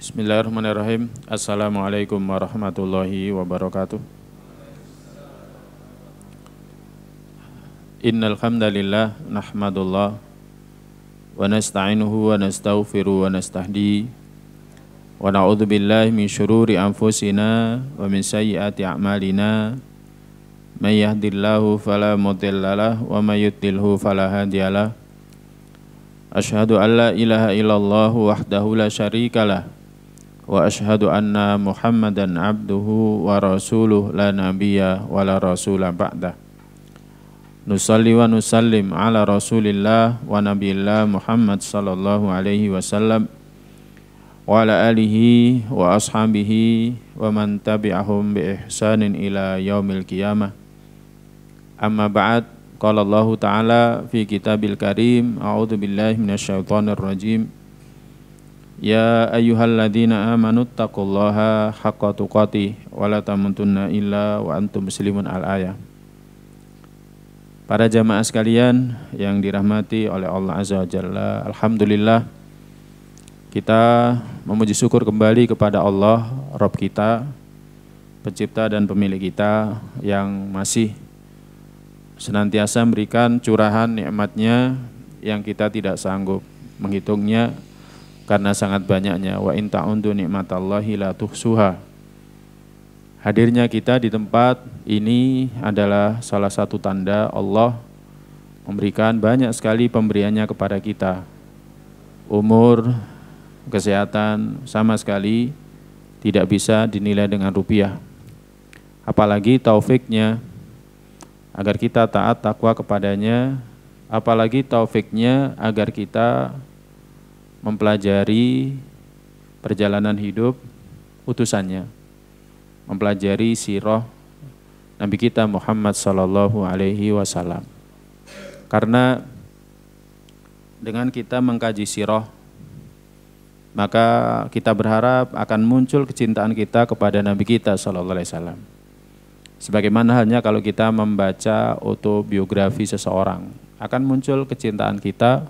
Bismillahirrahmanirrahim. Assalamualaikum warahmatullahi wabarakatuh. Innal hamdalillah nahmadullah wa nasta'inuhu wa nastaghfiruh wa nastahdi wa na'udzu billahi min syururi anfusina wa min sayyiati a'malina. May yahdihillahu fala mudhillalah wa may yudlilhu fala hadiyalah. Asyhadu an la ilaha illallah wahdahu la syarikalah wa asyhadu anna Muhammadan abduhu wa rasuluh la nabiyya wa la rasula ba'dah. Nusalli wa nusallim ala rasulillah wa nabiyillah Muhammad sallallahu alaihi wasallam wa ala alihi wa ashabihi wa man tabi'ahum bi ihsanin ila yaumil qiyamah. Amma ba'd, qala Allah ta'ala fi kitabil karim, a'udzu billahi minasyaitonir rajim. Ya ayyuhalladzina amanu taqullaha haqqa tuqatih wa la tamutunna illa wa antum muslimun al-ayah. Para jamaah sekalian yang dirahmati oleh Allah Azza wa Jalla, alhamdulillah kita memuji syukur kembali kepada Allah, Rabb kita, pencipta dan pemilik kita yang masih senantiasa memberikan curahan nikmatnya yang kita tidak sanggup menghitungnya karena sangat banyaknya. Wa in ta'undu nikmatallahi la tuhsuha. Hadirnya kita di tempat ini adalah salah satu tanda Allah memberikan banyak sekali pemberiannya kepada kita. Umur, kesehatan sama sekali tidak bisa dinilai dengan rupiah. Apalagi taufiknya agar kita taat takwa kepadanya, apalagi taufiknya agar kita mempelajari perjalanan hidup utusannya, mempelajari sirah Nabi kita Muhammad sallallahu alaihi wasallam. Karena dengan kita mengkaji sirah, maka kita berharap akan muncul kecintaan kita kepada Nabi kita sallallahu alaihi wasallam. Sebagaimana halnya kalau kita membaca autobiografi seseorang, akan muncul kecintaan kita,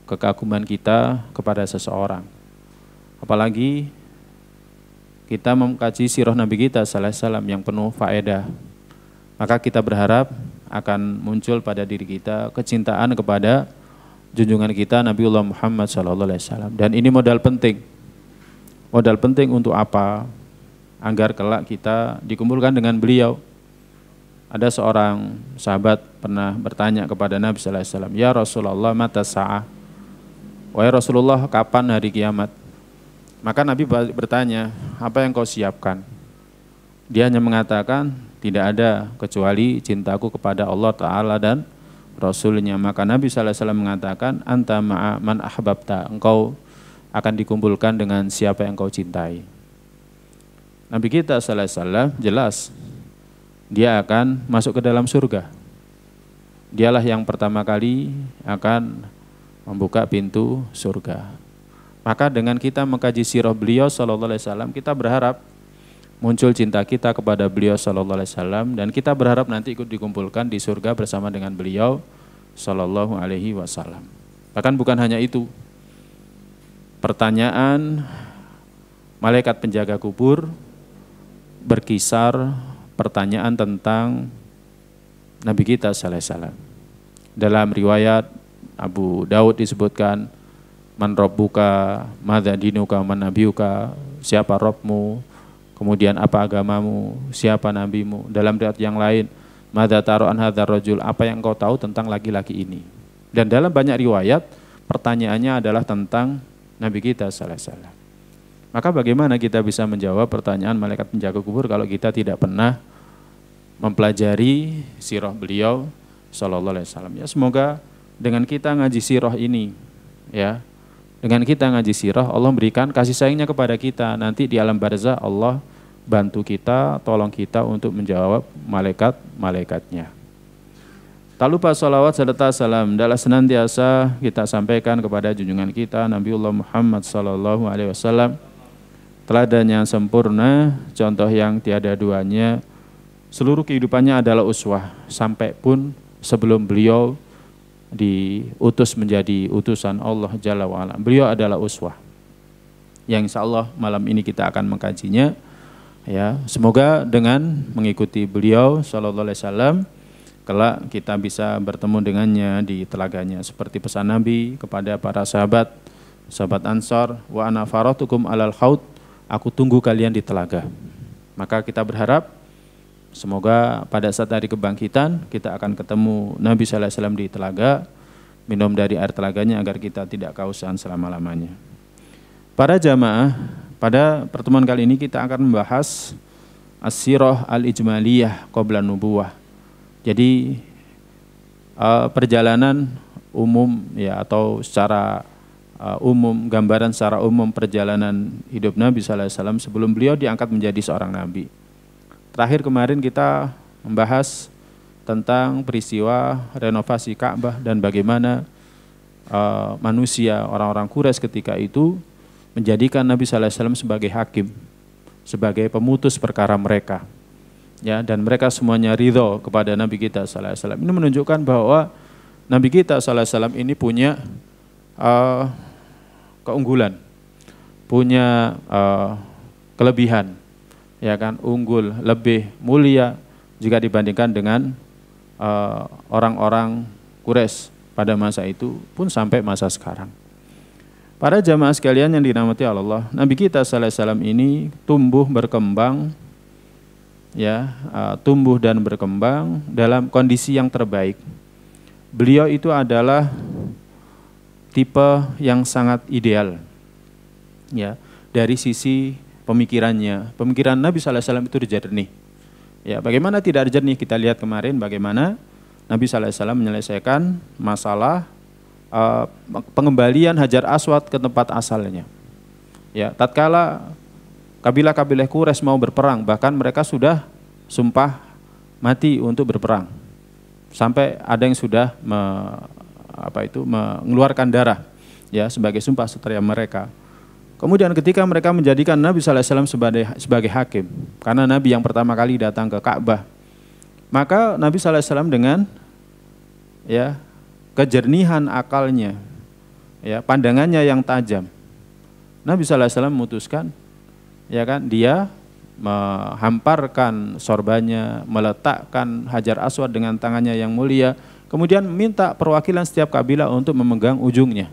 kekaguman kita kepada seseorang. Apalagi kita mengkaji sirah Nabi kita sallallahu alaihi wasallam yang penuh faedah, maka kita berharap akan muncul pada diri kita kecintaan kepada junjungan kita Nabiullah Muhammad sallallahu alaihi wasallam. Dan ini modal penting. Modal penting untuk apa? Agar kelak kita dikumpulkan dengan beliau. Ada seorang sahabat pernah bertanya kepada Nabi sallallahu alaihi wasallam, "Ya Rasulullah, mata sa'ah?" Wahai Rasulullah, kapan hari kiamat? Maka Nabi bertanya, apa yang kau siapkan? Dia hanya mengatakan, tidak ada kecuali cintaku kepada Allah Ta'ala dan Rasulnya. Maka Nabi SAW mengatakan, anta ma'a man ahbabta, engkau akan dikumpulkan dengan siapa yang kau cintai. Nabi kita SAW jelas, dia akan masuk ke dalam surga. Dialah yang pertama kali akan membuka pintu surga. Maka dengan kita mengkaji sirah beliau sallallahu alaihi wasallam, kita berharap muncul cinta kita kepada beliau sallallahu alaihi wasallam, dan kita berharap nanti ikut dikumpulkan di surga bersama dengan beliau sallallahu alaihi wasallam. Bahkan bukan hanya itu. Pertanyaan malaikat penjaga kubur berkisar pertanyaan tentang Nabi kita sallallahu alaihi wasallam. Dalam riwayat Abu Daud disebutkan, man rabbuka, madza dinuka, man nabiyuka, siapa Rabbmu, kemudian apa agamamu, siapa nabimu. Dalam riwayat yang lain, madza taru an hadzal rajul, apa yang kau tahu tentang laki-laki ini. Dan dalam banyak riwayat pertanyaannya adalah tentang Nabi kita sallallahu alaihi wasallam. Maka bagaimana kita bisa menjawab pertanyaan malaikat penjaga kubur kalau kita tidak pernah mempelajari sirah beliau sallallahu alaihi wasallam? Ya, semoga dengan kita ngaji sirah ini, ya, dengan kita ngaji sirah, Allah berikan kasih sayangnya kepada kita. Nanti di alam barzah Allah bantu kita, tolong kita untuk menjawab malaikat-malaikatnya. Tak lupa salawat serta salam adalah senantiasa kita sampaikan kepada junjungan kita Nabiullah Muhammad sallallahu alaihi wasallam, teladan yang sempurna, contoh yang tiada duanya. Seluruh kehidupannya adalah uswah, sampai pun sebelum beliau diutus menjadi utusan Allah Jalla wa'ala, beliau adalah uswah. yang insya Allah malam ini kita akan mengkajinya. Ya, semoga dengan mengikuti beliau Sallallahu Alaihi Wasallam kelak kita bisa bertemu dengannya di telaganya seperti pesan Nabi kepada para sahabat Ansor, wa ana faratukum alal haud, aku tunggu kalian di telaga. Maka kita berharap semoga pada saat hari kebangkitan kita akan ketemu Nabi Sallallahu Alaihi Wasallam di telaga, minum dari air telaganya agar kita tidak kehausan selama-lamanya. Para jamaah, pada pertemuan kali ini kita akan membahas as-sirah al-ijmaliyah qabla nubuwah. Jadi perjalanan umum ya, atau secara umum, gambaran secara umum perjalanan hidup Nabi sallallahu alaihi wasallam sebelum beliau diangkat menjadi seorang nabi. Terakhir kemarin kita membahas tentang peristiwa renovasi Ka'bah dan bagaimana manusia, orang-orang Quraisy ketika itu menjadikan Nabi sallallahu alaihi wasallam sebagai hakim, sebagai pemutus perkara mereka. Ya, dan mereka semuanya ridho kepada Nabi kita sallallahu alaihi wasallam. Ini menunjukkan bahwa Nabi kita sallallahu alaihi wasallam ini punya keunggulan, punya kelebihan, ya kan, unggul, lebih mulia jika dibandingkan dengan orang-orang Quraisy pada masa itu pun sampai masa sekarang. Para jamaah sekalian yang dirahmati Allah, Nabi kita sallallahu alaihi wasallam ini tumbuh berkembang, ya, tumbuh dan berkembang dalam kondisi yang terbaik. Beliau itu adalah tipe yang sangat ideal, ya, dari sisi pemikirannya. Pemikiran Nabi sallallahu alaihi wasallam itu jernih. Ya, bagaimana tidak jernih? Kita lihat kemarin bagaimana Nabi sallallahu alaihi wasallam menyelesaikan masalah pengembalian Hajar Aswad ke tempat asalnya. Ya, tatkala kabilah-kabilah Quraisy mau berperang, bahkan mereka sudah sumpah mati untuk berperang. Sampai ada yang sudah mengeluarkan darah, ya, sebagai sumpah setia mereka. Kemudian ketika mereka menjadikan Nabi sallallahu alaihi wasallam sebagai hakim, karena Nabi yang pertama kali datang ke Ka'bah, maka Nabi sallallahu alaihi wasallam dengan, ya, kejernihan akalnya, ya, pandangannya yang tajam, Nabi sallallahu alaihi wasallam memutuskan, ya kan, dia menghamparkan sorbannya, meletakkan Hajar Aswad dengan tangannya yang mulia, kemudian minta perwakilan setiap kabilah untuk memegang ujungnya,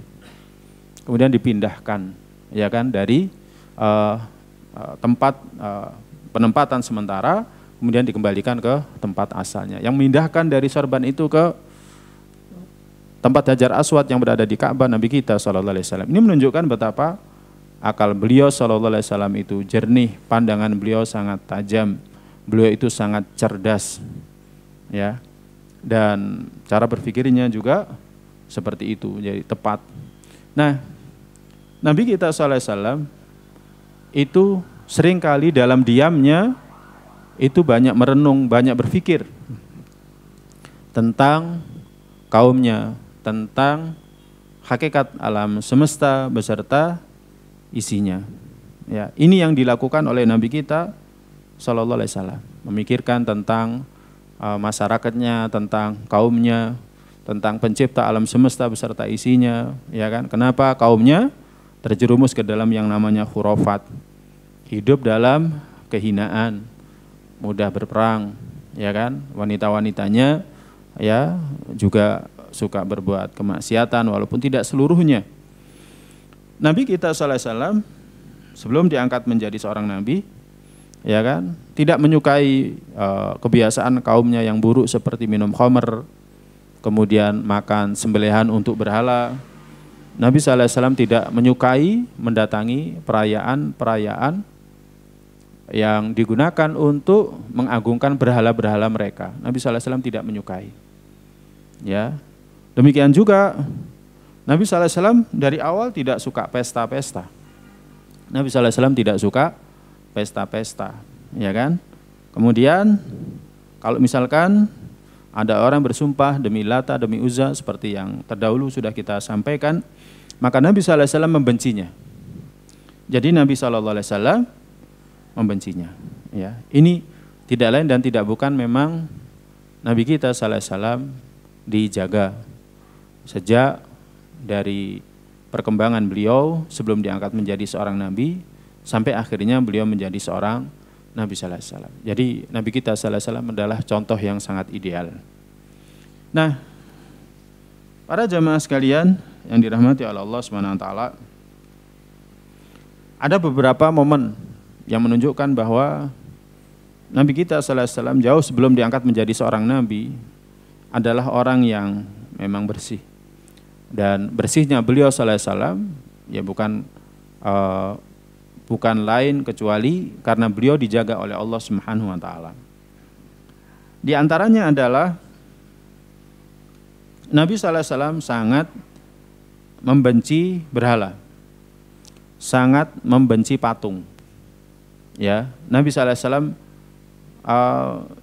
kemudian dipindahkan, ya kan, dari tempat penempatan sementara, kemudian dikembalikan ke tempat asalnya. Yang memindahkan dari sorban itu ke tempat Hajar Aswad yang berada di Ka'bah Nabi kita sallallahu alaihi wasallam. Ini menunjukkan betapa akal beliau sallallahu alaihi wasallam itu jernih, pandangan beliau sangat tajam, beliau itu sangat cerdas, ya, dan cara berpikirnya juga seperti itu, jadi tepat. Nah, Nabi kita sallallahu alaihi wasallam itu seringkali dalam diamnya itu banyak merenung, banyak berpikir tentang kaumnya, tentang hakikat alam semesta beserta isinya. Ya, ini yang dilakukan oleh Nabi kita sallallahu alaihi wasallam, memikirkan tentang masyarakatnya, tentang kaumnya, tentang pencipta alam semesta beserta isinya, ya kan? Kenapa kaumnya terjerumus ke dalam yang namanya khurafat, hidup dalam kehinaan, mudah berperang, ya kan? Wanita-wanitanya, ya, juga suka berbuat kemaksiatan walaupun tidak seluruhnya. Nabi kita sallallahu alaihi wasallam sebelum diangkat menjadi seorang nabi, ya kan, tidak menyukai kebiasaan kaumnya yang buruk seperti minum khamr, kemudian makan sembelihan untuk berhala. Nabi sallallahu alaihi wasallam tidak menyukai mendatangi perayaan-perayaan yang digunakan untuk mengagungkan berhala-berhala mereka. Nabi sallallahu alaihi wasallam tidak menyukai. Ya. Demikian juga Nabi sallallahu alaihi wasallam dari awal tidak suka pesta-pesta. Nabi sallallahu alaihi wasallam tidak suka pesta-pesta, ya kan? Kemudian kalau misalkan ada orang bersumpah demi Lata, demi Uzza seperti yang terdahulu sudah kita sampaikan, maka Nabi sallallahu alaihi wasallam membencinya. Jadi Nabi sallallahu alaihi wasallam membencinya, ya. Ini tidak lain dan tidak bukan memang Nabi kita sallallahu alaihi wasallam dijaga sejak dari perkembangan beliau sebelum diangkat menjadi seorang nabi sampai akhirnya beliau menjadi seorang Nabi sallallahu alaihi wasallam. Jadi Nabi kita sallallahu alaihi wasallam adalah contoh yang sangat ideal. Nah, para jamaah sekalian yang dirahmati oleh Allah Subhanahu wa taala, ada beberapa momen yang menunjukkan bahwa Nabi kita sallallahu alaihi wasallam jauh sebelum diangkat menjadi seorang nabi adalah orang yang memang bersih. Dan bersihnya beliau sallallahu alaihi wasallam ya bukan lain kecuali karena beliau dijaga oleh Allah Subhanahu wa taala. Di antaranya adalah Nabi sallallahu alaihi wasallam sangat membenci berhala. Sangat membenci patung. Ya, Nabi sallallahu alaihi wasallam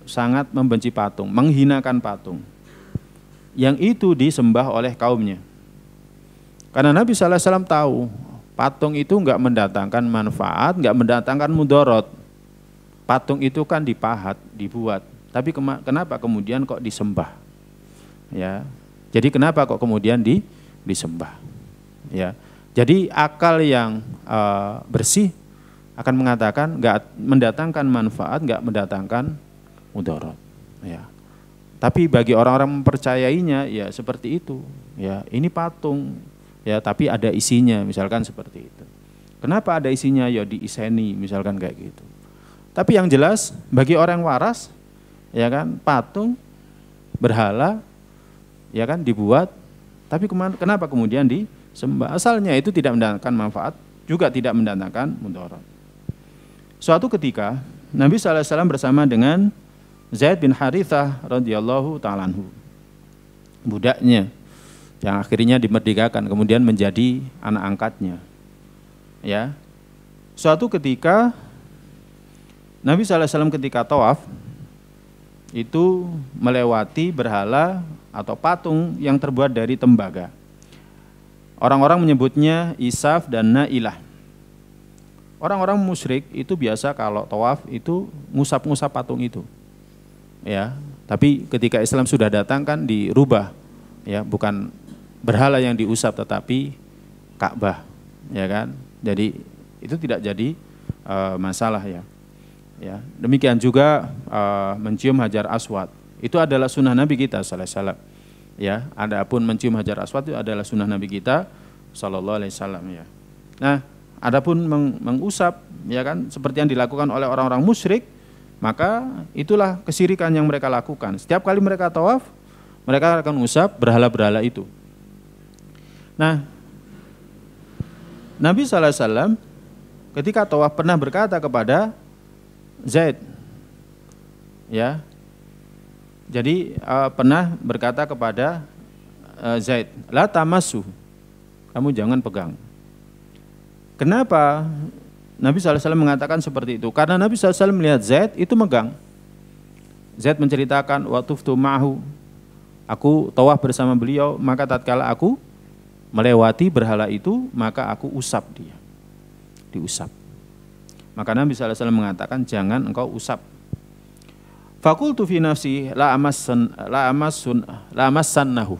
sangat membenci patung, menghinakan patung. Yang itu disembah oleh kaumnya. Karena Nabi sallallahu alaihi wasallam tahu patung itu enggak mendatangkan manfaat, enggak mendatangkan mudarat. Patung itu kan dipahat, dibuat. Tapi kenapa kemudian kok disembah? Ya. Jadi kenapa kok kemudian disembah? Ya. Jadi akal yang bersih akan mengatakan enggak mendatangkan manfaat, enggak mendatangkan mudarat. Ya. Tapi bagi orang-orang mempercayainya ya seperti itu. Ya, ini patung. Ya, tapi ada isinya, misalkan seperti itu. Kenapa ada isinya? Ya diiseni, misalkan kayak gitu. Tapi yang jelas bagi orang waras, ya kan, patung, berhala, ya kan, dibuat. Tapi kenapa kemudian disembah? Asalnya itu tidak mendatangkan manfaat, juga tidak mendatangkan mudarat. Suatu ketika Nabi sallallahu alaihi wasallam bersama dengan Zaid bin Harithah radhiyallahu ta'ala anhu, budaknya yang akhirnya dimerdekakan kemudian menjadi anak angkatnya. Ya. Suatu ketika Nabi sallallahu alaihi wasallam ketika tawaf itu melewati berhala atau patung yang terbuat dari tembaga. Orang-orang menyebutnya Isaf dan Nailah. Orang-orang musyrik itu biasa kalau tawaf itu ngusap-ngusap patung itu. Ya, tapi ketika Islam sudah datang kan dirubah. Ya, bukan berhala yang diusap tetapi Ka'bah, ya kan? Jadi itu tidak jadi masalah ya. Ya, demikian juga mencium Hajar Aswad. Itu adalah sunnah Nabi kita sallallahu alaihi wasallam. Ya, adapun mencium Hajar Aswad itu adalah sunnah Nabi kita sallallahu alaihi wasallam ya. Nah, adapun mengusap ya kan seperti yang dilakukan oleh orang-orang musyrik, maka itulah kesyirikan yang mereka lakukan. Setiap kali mereka tawaf, mereka akan mengusap berhala-berhala itu. Nah, Nabi sallallahu alaihi wasallam ketika tawaf pernah berkata kepada Zaid, ya, jadi pernah berkata kepada Zaid, la tamassu, kamu jangan pegang. Kenapa Nabi sallallahu alaihi wasallam mengatakan seperti itu? Karena Nabi sallallahu alaihi wasallam melihat Zaid itu megang. Zaid menceritakan, wa tuftu ma'hu, aku tawaf bersama beliau, maka tatkala aku melewati berhala itu, maka aku usap dia. Diusap. Maka Nabi sallallahu alaihi wasallam mengatakan, jangan engkau usap. Fakultu fi nafsi la amassannahu.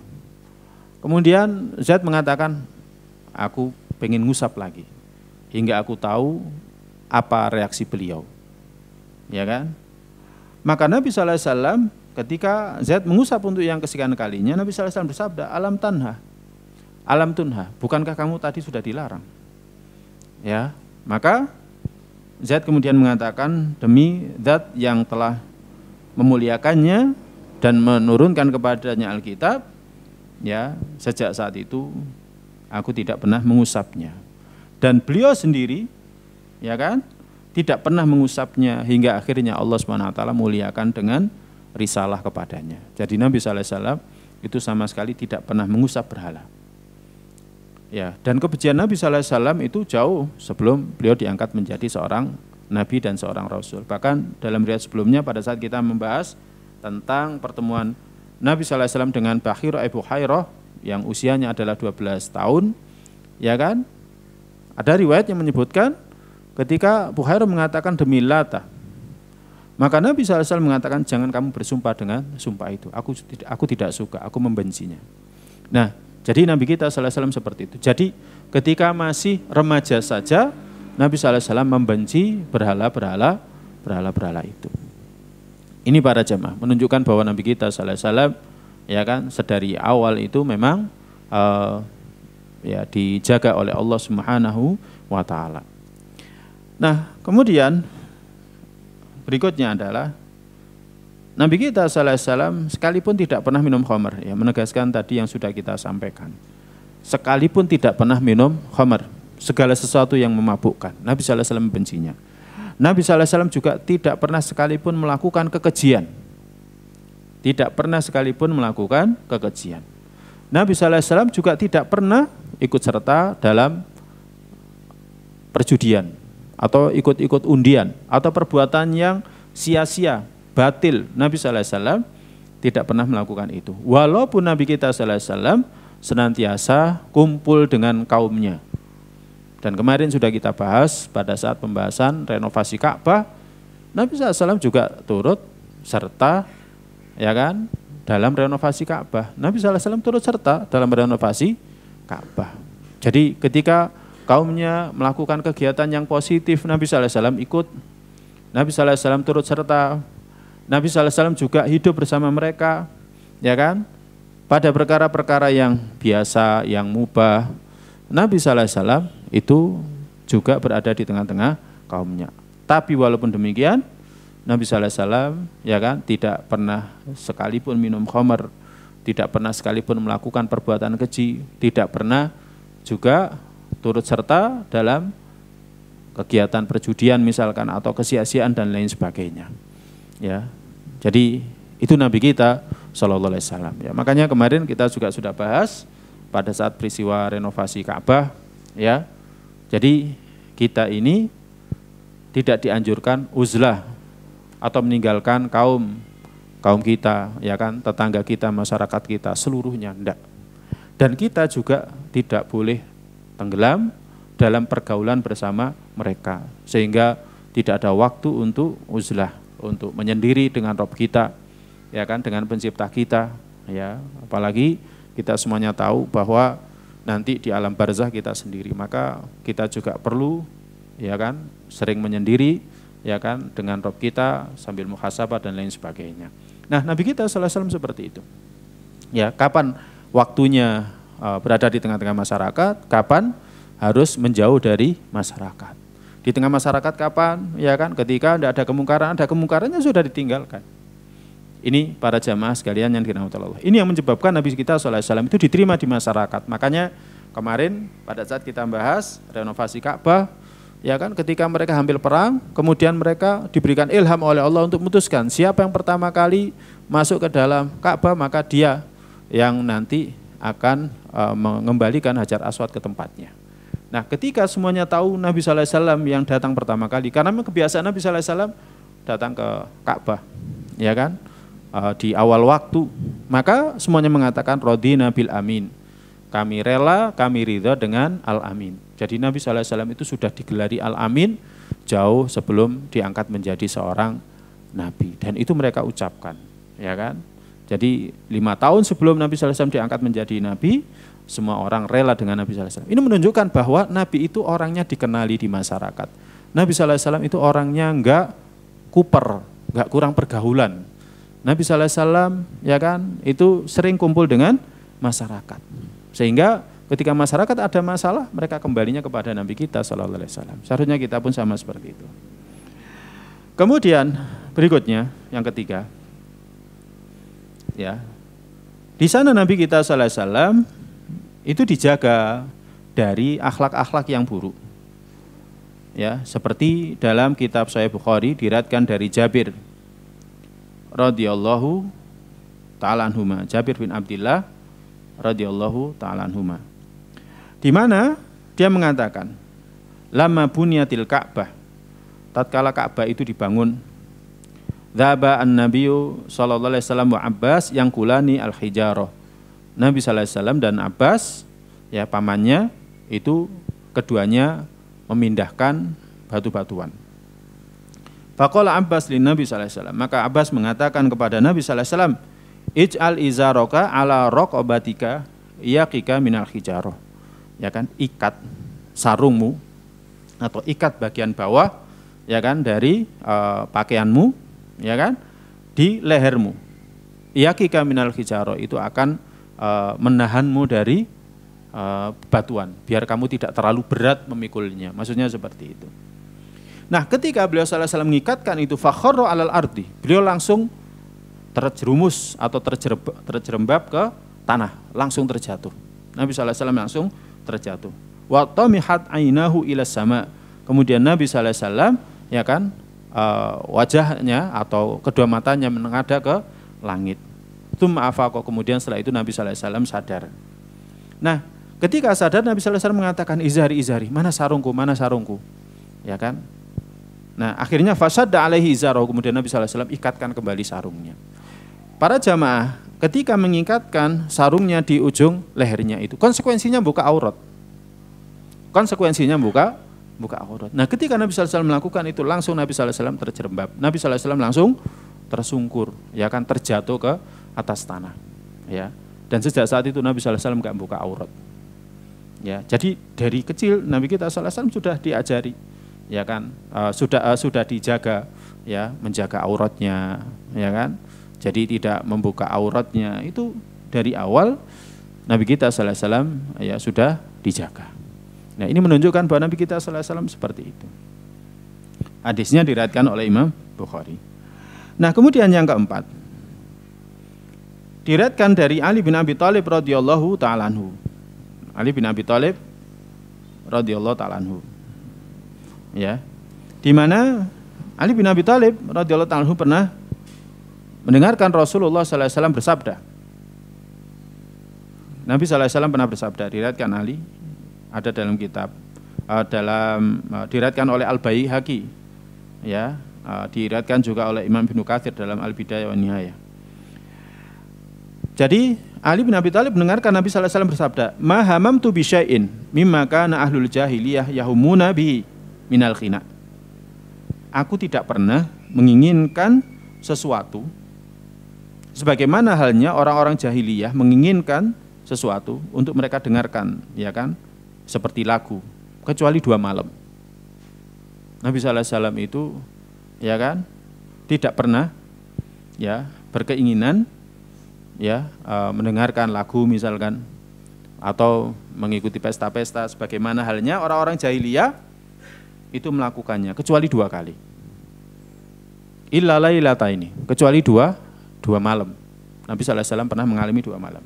Kemudian Zaid mengatakan, aku pengen ngusap lagi. Hingga aku tahu apa reaksi beliau. Ya kan? Maka Nabi sallallahu alaihi wasallam ketika Zaid mengusap untuk yang kesekian kalinya, Nabi sallallahu alaihi wasallam bersabda, alam tunha, bukankah kamu tadi sudah dilarang? Ya, maka Zaid kemudian mengatakan, demi Zat yang telah memuliakannya dan menurunkan kepadanya Alkitab, ya, sejak saat itu aku tidak pernah mengusapnya. Dan beliau sendiri, ya kan, tidak pernah mengusapnya hingga akhirnya Allah SWT muliakan dengan risalah kepadanya. Jadi Nabi sallallahu alaihi wasallam itu sama sekali tidak pernah mengusap berhala. Ya, dan kebencian Nabi sallallahu alaihi wasallam itu jauh sebelum beliau diangkat menjadi seorang nabi dan seorang rasul. Bahkan dalam riwayat sebelumnya pada saat kita membahas tentang pertemuan Nabi sallallahu alaihi wasallam dengan Bakhir Abu Hairah yang usianya adalah 12 tahun, ya kan? Ada riwayat yang menyebutkan ketika Abu Hairah mengatakan demi Lata, maka Nabi sallallahu alaihi wasallam mengatakan jangan kamu bersumpah dengan sumpah itu. Aku tidak suka, aku membencinya. Nah, Jadi Nabi kita sallallahu alaihi wasallam seperti itu. Jadi ketika masih remaja saja Nabi sallallahu alaihi wasallam membenci berhala-berhala itu. Ini para jemaah menunjukkan bahwa Nabi kita sallallahu alaihi wasallam ya kan sedari awal itu memang ya dijaga oleh Allah Subhanahu wa taala. Nah, kemudian berikutnya adalah Nabi kita sallallahu alaihi wasallam sekalipun tidak pernah minum khamar, ya menegaskan tadi yang sudah kita sampaikan. Sekalipun tidak pernah minum khamar, segala sesuatu yang memabukkan, Nabi sallallahu alaihi wasallam membencinya. Nabi sallallahu alaihi wasallam juga tidak pernah sekalipun melakukan kekejian. Tidak pernah sekalipun melakukan kekejian. Nabi sallallahu alaihi wasallam juga tidak pernah ikut serta dalam perjudian atau ikut-ikut undian atau perbuatan yang sia-sia, batil. Nabi sallallahu alaihi wasallam tidak pernah melakukan itu. Walaupun Nabi kita sallallahu alaihi wasallam senantiasa kumpul dengan kaumnya. Dan kemarin sudah kita bahas pada saat pembahasan renovasi Ka'bah, Nabi sallallahu alaihi wasallam juga turut serta ya kan dalam renovasi Ka'bah. Nabi sallallahu alaihi wasallam turut serta dalam renovasi Ka'bah. Jadi ketika kaumnya melakukan kegiatan yang positif, Nabi sallallahu alaihi wasallam ikut. Nabi sallallahu alaihi wasallam turut serta. Nabi sallallahu alaihi wasallam juga hidup bersama mereka, ya kan? Pada perkara-perkara yang biasa, yang mubah. Nabi sallallahu alaihi wasallam itu juga berada di tengah-tengah kaumnya. Tapi walaupun demikian, Nabi sallallahu alaihi wasallam ya kan tidak pernah sekalipun minum khamar, tidak pernah sekalipun melakukan perbuatan keji, tidak pernah juga turut serta dalam kegiatan perjudian misalkan atau kesia-siaan dan lain sebagainya. Ya. Jadi itu Nabi kita sallallahu alaihi wasallam. Ya, makanya kemarin kita juga sudah bahas pada saat peristiwa renovasi Ka'bah ya. Jadi kita ini tidak dianjurkan uzlah atau meninggalkan kaum kita ya kan, tetangga kita, masyarakat kita seluruhnya, enggak. Dan kita juga tidak boleh tenggelam dalam pergaulan bersama mereka, sehingga tidak ada waktu untuk uzlah, untuk menyendiri dengan Rabb kita, ya kan, dengan pencipta kita, ya. Apalagi kita semuanya tahu bahwa nanti di alam barzah kita sendiri, maka kita juga perlu, ya kan, sering menyendiri, ya kan, dengan Rabb kita sambil muhasabah dan lain sebagainya. Nah, Nabi kita sallallahu alaihi wasallam seperti itu. Ya, kapan waktunya berada di tengah-tengah masyarakat, kapan harus menjauh dari masyarakat. Di tengah masyarakat kapan? Ya kan, ketika tidak ada kemungkarannya sudah ditinggalkan. Ini para jamaah sekalian yang dirahmati Allah. Ini yang menyebabkan Nabi kita sallallahu alaihi wasallam itu diterima di masyarakat. Makanya kemarin pada saat kita bahas renovasi Ka'bah, ya kan, ketika mereka hampir perang, kemudian mereka diberikan ilham oleh Allah untuk memutuskan siapa yang pertama kali masuk ke dalam Ka'bah, maka dia yang nanti akan mengembalikan Hajar Aswad ke tempatnya. Nah, ketika semuanya tahu Nabi sallallahu alaihi wasallam yang datang pertama kali, karena kebiasaan Nabi sallallahu alaihi wasallam datang ke Ka'bah, ya kan, di awal waktu, maka semuanya mengatakan radina bil amin. Kami rela, kami ridha dengan al-amin. Jadi Nabi sallallahu alaihi wasallam itu sudah digelari al-amin jauh sebelum diangkat menjadi seorang nabi, dan itu mereka ucapkan, ya kan. Jadi 5 tahun sebelum Nabi sallallahu alaihi wasallam diangkat menjadi nabi, semua orang rela dengan Nabi sallallahu alaihi wasallam. Ini menunjukkan bahwa nabi itu orangnya dikenali di masyarakat. Nabi sallallahu alaihi wasallam itu orangnya enggak kuper, enggak kurang pergaulan. Nabi sallallahu alaihi wasallam ya kan itu sering kumpul dengan masyarakat. Sehingga ketika masyarakat ada masalah, mereka kembalinya kepada Nabi kita sallallahu alaihi wasallam. Seharusnya kita pun sama seperti itu. Kemudian berikutnya yang ketiga, ya, di sana Nabi kita sallallahu alaihi wasallam itu dijaga dari akhlak-akhlak yang buruk. Ya, seperti dalam kitab Sahih Bukhari diriwayatkan dari Jabir radhiyallahu ta'ala anhuma, Jabir bin Abdullah radhiyallahu ta'ala anhuma, di mana dia mengatakan, lama bunyatil Ka'bah, tatkala Ka'bah itu dibangun, dzaba an-nabiyyu sallallahu alaihi wasallam wa Abbas yang kulani al-hijarah. Nabi sallallahu alaihi wasallam dan Abbas, ya pamannya, itu keduanya memindahkan batu-batuan. Faqala Abbas lin Nabi sallallahu alaihi wasallam, maka Abbas mengatakan kepada Nabi sallallahu alaihi wasallam, ij'al izaraka ala raqabatika iyaqika minal hijarah. Ya kan, ikat sarungmu atau ikat bagian bawah ya kan dari pakaianmu ya kan di lehermu. Iyaqika minal hijarah itu akan menahanmu dari batuan biar kamu tidak terlalu berat memikulnya. Maksudnya seperti itu. Nah, ketika beliau sallallahu alaihi wasallam mengikatkan itu fakharra alal ardi, beliau langsung terjerumus atau terjerembab ke tanah, langsung terjatuh. Nabi sallallahu alaihi wasallam langsung terjatuh. Wa tamihat ainahu ila sama. Kemudian Nabi sallallahu alaihi wasallam ya kan wajahnya atau kedua matanya menghadap ke langit. Tsumma afaqa, kemudian setelah itu Nabi sallallahu alaihi wasallam sadar. Nah, ketika sadar Nabi sallallahu alaihi wasallam mengatakan izari, mana sarungku? Ya kan? Nah, akhirnya fasadda alaihi izarahu, kemudian Nabi sallallahu alaihi wasallam ikatkan kembali sarungnya. Para jamaah ketika mengikatkan sarungnya di ujung lehernya itu, konsekuensinya buka aurat. Buka aurat. Nah, ketika Nabi sallallahu alaihi wasallam melakukan itu, langsung Nabi sallallahu alaihi wasallam terjerembab. Nabi sallallahu alaihi wasallam langsung tersungkur, ya kan, terjatuh ke atas tanah. Ya. Dan sejak saat itu Nabi sallallahu alaihi wasallam enggak buka aurat. Ya, jadi dari kecil Nabi kita sallallahu alaihi wasallam sudah diajari, ya kan, sudah dijaga, ya, menjaga auratnya, ya kan. Jadi tidak membuka auratnya itu dari awal Nabi kita sallallahu alaihi wasallam ya sudah dijaga. Nah, ini menunjukkan bahwa Nabi kita sallallahu alaihi wasallam seperti itu. Hadisnya diriwayatkan oleh Imam Bukhari. Nah, kemudian yang keempat, diriwayatkan dari Ali bin Abi Thalib radhiyallahu taala anhu. Ali bin Abi Thalib radhiyallahu taala anhu. Ya. Di mana Ali bin Abi Thalib radhiyallahu taala anhu pernah mendengarkan Rasulullah sallallahu alaihi wasallam bersabda. Nabi sallallahu alaihi wasallam pernah bersabda, diriwayatkan Ali, ada dalam kitab diriwayatkan oleh Al-Baihaqi, ya, diriwayatkan juga oleh Imam Ibnu Katsir dalam Al-Bidayah wan Nihayah. Jadi Ali bin Abi Thalib mendengarkan Nabi sallallahu alaihi wasallam bersabda, "Ma hamamtu bi syai'in mimma kana ahlul jahiliyah yahumuna bihi minal khina." Aku tidak pernah menginginkan sesuatu sebagaimana halnya orang-orang jahiliyah menginginkan sesuatu untuk mereka dengarkan, ya kan? Seperti lagu, kecuali 2 malam. Nabi sallallahu alaihi wasallam itu, ya kan, tidak pernah, ya, berkeinginan, ya, mendengarkan lagu misalkan, atau mengikuti pesta-pesta sebagaimana halnya orang-orang jahiliyah itu melakukannya, kecuali 2 kali. Illa lailataini, kecuali 2 malam. Nabi sallallahu alaihi wasallam pernah mengalami 2 malam.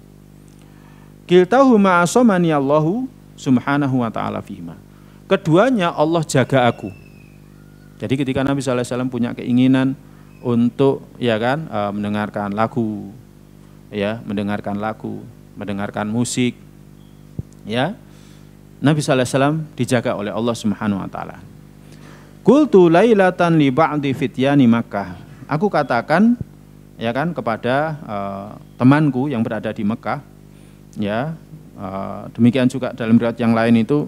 Kiltahu ma'asomani Allahu subhanahu wa ta'ala fihima. Keduanya Allah jaga aku. Jadi ketika Nabi sallallahu alaihi wasallam punya keinginan untuk, ya kan, mendengarkan lagu, ya, mendengarkan musik, ya, Nabi sallallahu alaihi wasallam dijaga oleh Allah Subhanahu wa taala. Qultu lailatan li ba'di fityani Makkah. Aku katakan, ya kan, kepada temanku yang berada di Mekah, ya, demikian juga dalam riwayat yang lain itu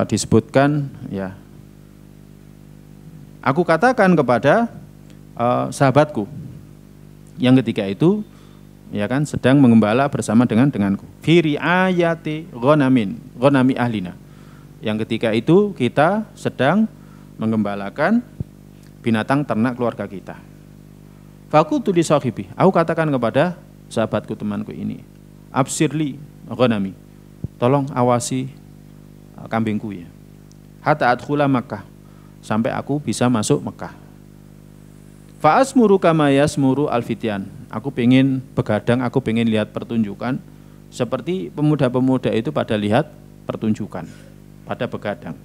disebutkan, ya, aku katakan kepada sahabatku yang ketika itu, ya kan, sedang mengembala bersama denganku. Fi riayati ghanami ahlina. Yang ketika itu kita sedang menggembalakan binatang ternak keluarga kita. Fakultu li sahibi, aku katakan kepada sahabatku, temanku ini, absirli ghanami, tolong awasi kambingku, ya, hatta adkhula Makkah, sampai aku bisa masuk Mekah. Fa asmuru kama yasmuru alfityan, aku pengen begadang, aku pengen lihat pertunjukan seperti pemuda-pemuda itu pada lihat pertunjukan, pada begadang.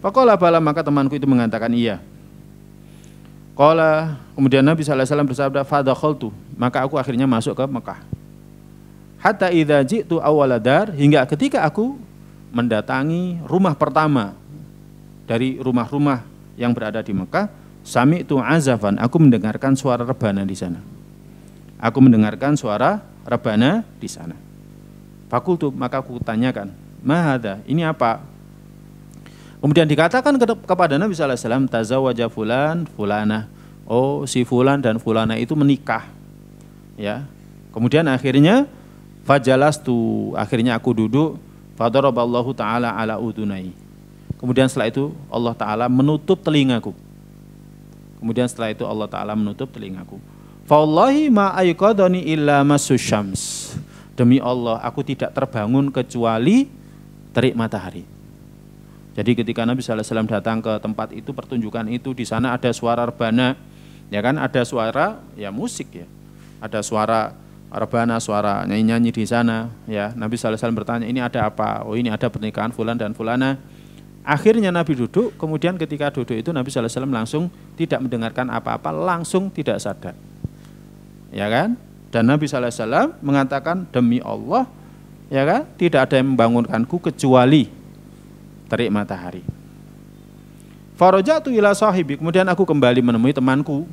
Faqala bala, maka temanku itu mengatakan iya. Qala, kemudian Nabi sallallahu alaihi wasallam bersabda, fadakhaltu, maka aku akhirnya masuk ke Mekah. Hatta idza ji'tu awwala dar, hingga ketika aku mendatangi rumah pertama dari rumah-rumah yang berada di Mekah, sami'tu azafan, aku mendengarkan suara rebana di sana. Aku mendengarkan suara rebana di sana. Fakultu, maka aku tanyakan, ma hadza, ini apa? Kemudian dikatakan kepada Nabi sallallahu alaihi wasallam, tazawwaja fulan fulanah. Oh, si fulan dan fulana itu menikah. Ya. Kemudian akhirnya Fajalastu, akhirnya aku duduk. Fadaraballahu ta'ala ala udunai. Kemudian setelah itu Allah Ta'ala menutup telingaku. Kemudian setelah itu Allah Ta'ala menutup telingaku. Fawallahi ma ayqadani illa masus syams. Demi Allah, aku tidak terbangun kecuali terik matahari. Jadi ketika Nabi SAW datang ke tempat itu, pertunjukan itu, di sana ada suara rebana, ya kan, ada suara ya musik ya, ada suara rebana, suara nyanyi-nyanyi di sana. Ya, Nabi SAW bertanya, ini ada apa? Oh, ini ada pernikahan fulan dan fulana. Akhirnya Nabi duduk, kemudian ketika duduk itu Nabi SAW langsung tidak mendengarkan apa-apa, langsung tidak sadar. Ya kan? Dan Nabi SAW mengatakan, demi Allah, ya kan, tidak ada yang membangunkanku kecuali terik matahari. Farajatu ila sahibi, kemudian aku kembali menemui temanku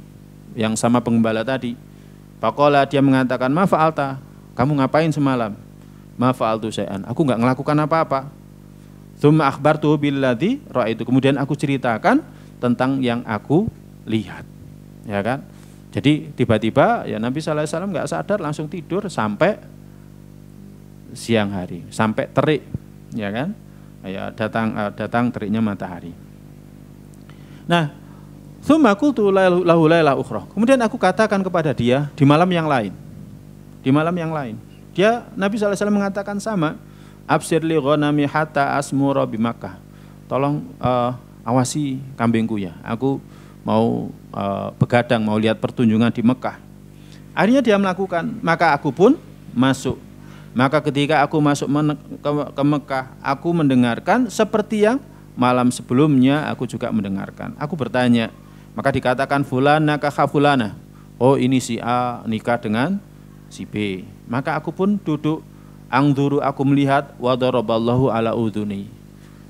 yang sama penggembala tadi. Faqala, dia mengatakan, ma fa'alta, kamu ngapain semalam? Ma fa'altu syai'an, aku enggak melakukan apa-apa. Tsumma akhbartu billadzi ra'aitu, kemudian aku ceritakan tentang yang aku lihat. Ya kan? Jadi tiba-tiba ya Nabi sallallahu alaihi wasallam enggak sadar, langsung tidur sampai siang hari, sampai terik, ya kan? Ya datang teriknya matahari. Nah, tsumma qultu lahu lailah ukhra. Kemudian aku katakan kepada dia di malam yang lain. Di malam yang lain. Dia Nabi sallallahu alaihi wasallam mengatakan sama, absir li ghanami hatta asmura bi Makkah. Tolong awasi kambingku ya. Aku mau begadang, mau lihat pertunjukan di Mekah. Akhirnya dia melakukan, maka aku pun masuk. Maka ketika aku masuk ke Mekah, aku mendengarkan seperti yang malam sebelumnya aku juga mendengarkan. Aku bertanya, maka dikatakan fulana kakha fulana. Oh, ini si A nikah dengan si B. Maka aku pun duduk, angduru, aku melihat, wa daraballahu ala udhuni.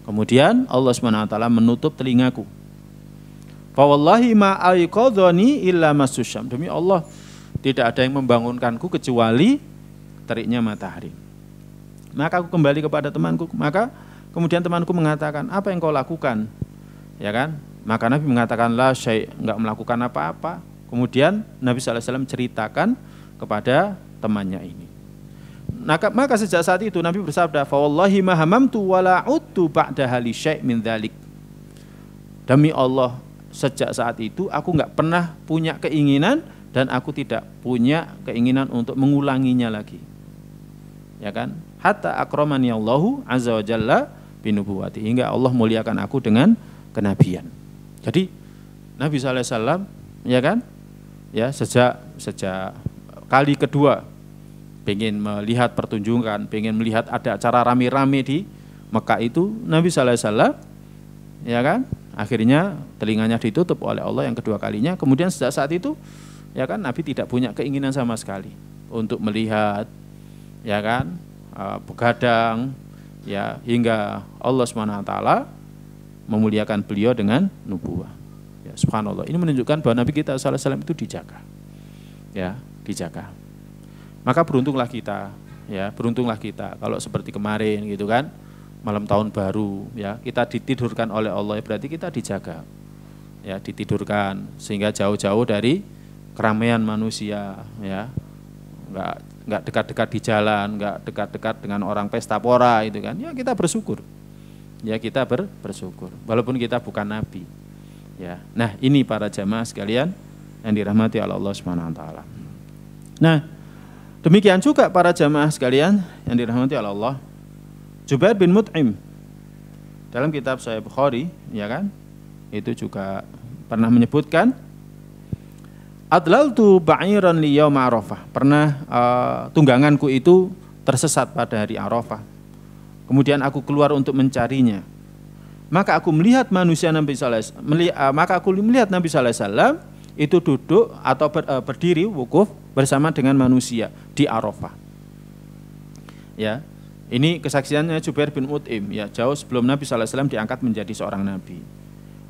Kemudian Allah SWT menutup telingaku. Fa wallahi ma ayqadhani illa masusyam. Demi Allah, tidak ada yang membangunkanku kecuali teriknya matahari. Maka aku kembali kepada temanku. Maka kemudian temanku mengatakan, apa yang kau lakukan? Ya kan? Maka Nabi mengatakan, la syai', enggak melakukan apa-apa. Kemudian Nabi SAW ceritakan kepada temannya ini. Maka sejak saat itu Nabi bersabda, fa wallahi ma hamamtu wala udtu ba'da hali syai' min dzalik. Demi Allah, sejak saat itu aku enggak pernah punya keinginan dan aku tidak punya keinginan untuk mengulanginya lagi. Ya kan? Hatta akramani Allahu azza wa jalla binubuwati, hingga Allah muliakan aku dengan kenabian. Jadi Nabi SAW, ya kan? Ya, sejak kali kedua pengen melihat pertunjukan, pengen melihat ada acara rame-rame di Mekah itu, Nabi SAW, ya kan? Akhirnya telinganya ditutup oleh Allah yang kedua kalinya. Kemudian sejak saat itu, ya kan, Nabi tidak punya keinginan sama sekali untuk melihat, ya kan, begadang, ya, hingga Allah SWT memuliakan beliau dengan nubuwah. Ya, subhanallah. Ini menunjukkan bahwa Nabi kita SAW itu dijaga, ya, dijaga. Maka beruntunglah kita, ya, beruntunglah kita kalau seperti kemarin gitu kan, malam tahun baru, ya, kita ditidurkan oleh Allah, berarti kita dijaga, ya, ditidurkan sehingga jauh-jauh dari keramaian manusia, ya, enggak dekat-dekat di jalan, enggak dekat-dekat dengan orang pesta pora itu kan, ya kita bersyukur, ya kita bersyukur, walaupun kita bukan nabi, ya. Nah, ini para jamaah sekalian yang dirahmati oleh Allah Subhanahu Wa Taala. Nah, demikian juga para jamaah sekalian yang dirahmati oleh Allah, Jubair bin Mut'im dalam kitab Sahih Bukhari, ya kan, itu juga pernah menyebutkan, adlaltu ba'iran li yaum Arafah. Pernah tungganganku itu tersesat pada hari Arafah. Kemudian aku keluar untuk mencarinya. Maka aku melihat manusia Nabi sallallahu alaihi wasallam itu duduk atau berdiri wukuf bersama dengan manusia di Arafah. Ya, ini kesaksiannya Jubair bin Mut'im, ya, jauh sebelum Nabi sallallahu alaihi wasallam diangkat menjadi seorang nabi.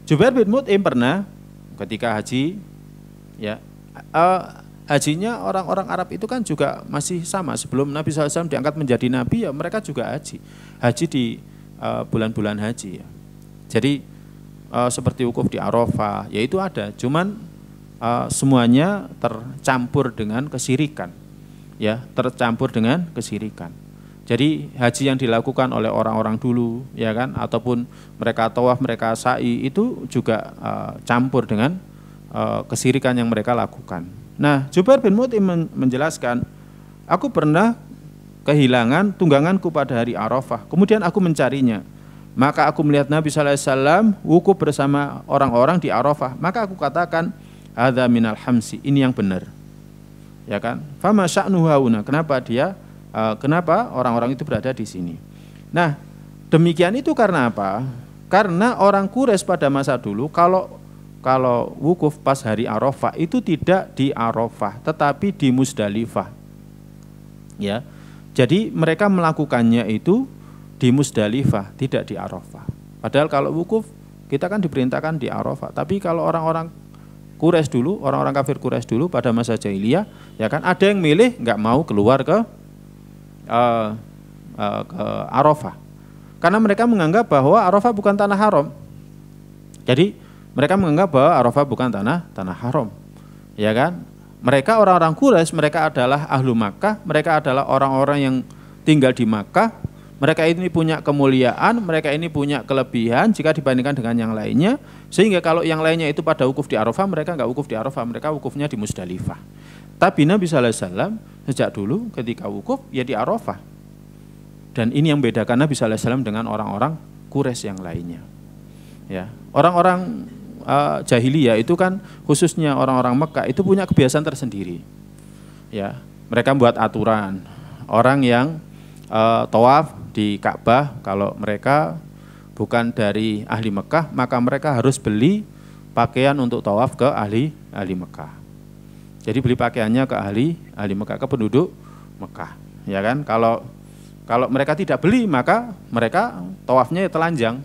Jubair bin Mut'im pernah ketika haji, ya, hajinya orang-orang Arab itu kan juga masih sama, sebelum Nabi SAW diangkat menjadi nabi, ya mereka juga haji di bulan-bulan haji, ya. Jadi seperti wukuf di Arafah, ya itu ada, cuman semuanya tercampur dengan kesirikan. ya, tercampur dengan kesyirikan. Jadi haji yang dilakukan oleh orang-orang dulu, ya kan, ataupun mereka tawaf, mereka sa'i, itu juga campur dengan kesyirikan yang mereka lakukan. Nah, Jubair bin Mut'im menjelaskan, aku pernah kehilangan tungganganku pada hari Arafah, kemudian aku mencarinya. Maka aku melihat Nabi SAW wukuf bersama orang-orang di Arafah. Maka aku katakan, hadza minal hamsi, ini yang benar. Ya kan? Fama sya'nuhu hauna, kenapa orang-orang itu berada di sini. Nah, demikian itu karena apa? Karena orang Quraisy pada masa dulu kalau wukuf pas hari Arafah itu tidak di Arafah, tetapi di Musdalifah. Ya. Jadi mereka melakukannya itu di Musdalifah, tidak di Arafah. Padahal kalau wukuf kita kan diperintahkan di Arafah. Tapi kalau orang-orang Quraisy dulu, orang-orang kafir Quraisy dulu pada masa jahiliyah, ya kan, ada yang milih nggak mau keluar ke Arafah. Karena mereka menganggap bahwa Arafah bukan tanah haram. Jadi mereka menganggap bahwa Arafah bukan tanah haram. Ya kan? Mereka orang-orang Quraisy, mereka adalah ahlu Makkah, mereka adalah orang-orang yang tinggal di Makkah. Mereka ini punya kemuliaan, mereka ini punya kelebihan jika dibandingkan dengan yang lainnya. Sehingga kalau yang lainnya itu pada wukuf di Arafah, mereka enggak wukuf di Arafah, mereka wukufnya di Musdalifah. Tapi Nabi SAW sejak dulu ketika wukuf ya di Arafah. Dan ini yang bedakan Nabi SAW dengan orang-orang Quraisy yang lainnya. Ya, orang-orang jahiliyah itu kan khususnya orang-orang Mekah itu punya kebiasaan tersendiri. Ya, mereka membuat aturan. Orang yang tawaf di Ka'bah kalau mereka bukan dari ahli Mekah, maka mereka harus beli pakaian untuk tawaf ke ahli Mekah. Jadi beli pakaiannya ke ahli Mekah, ke penduduk Mekah, ya kan? Kalau mereka tidak beli, maka mereka tawafnya telanjang.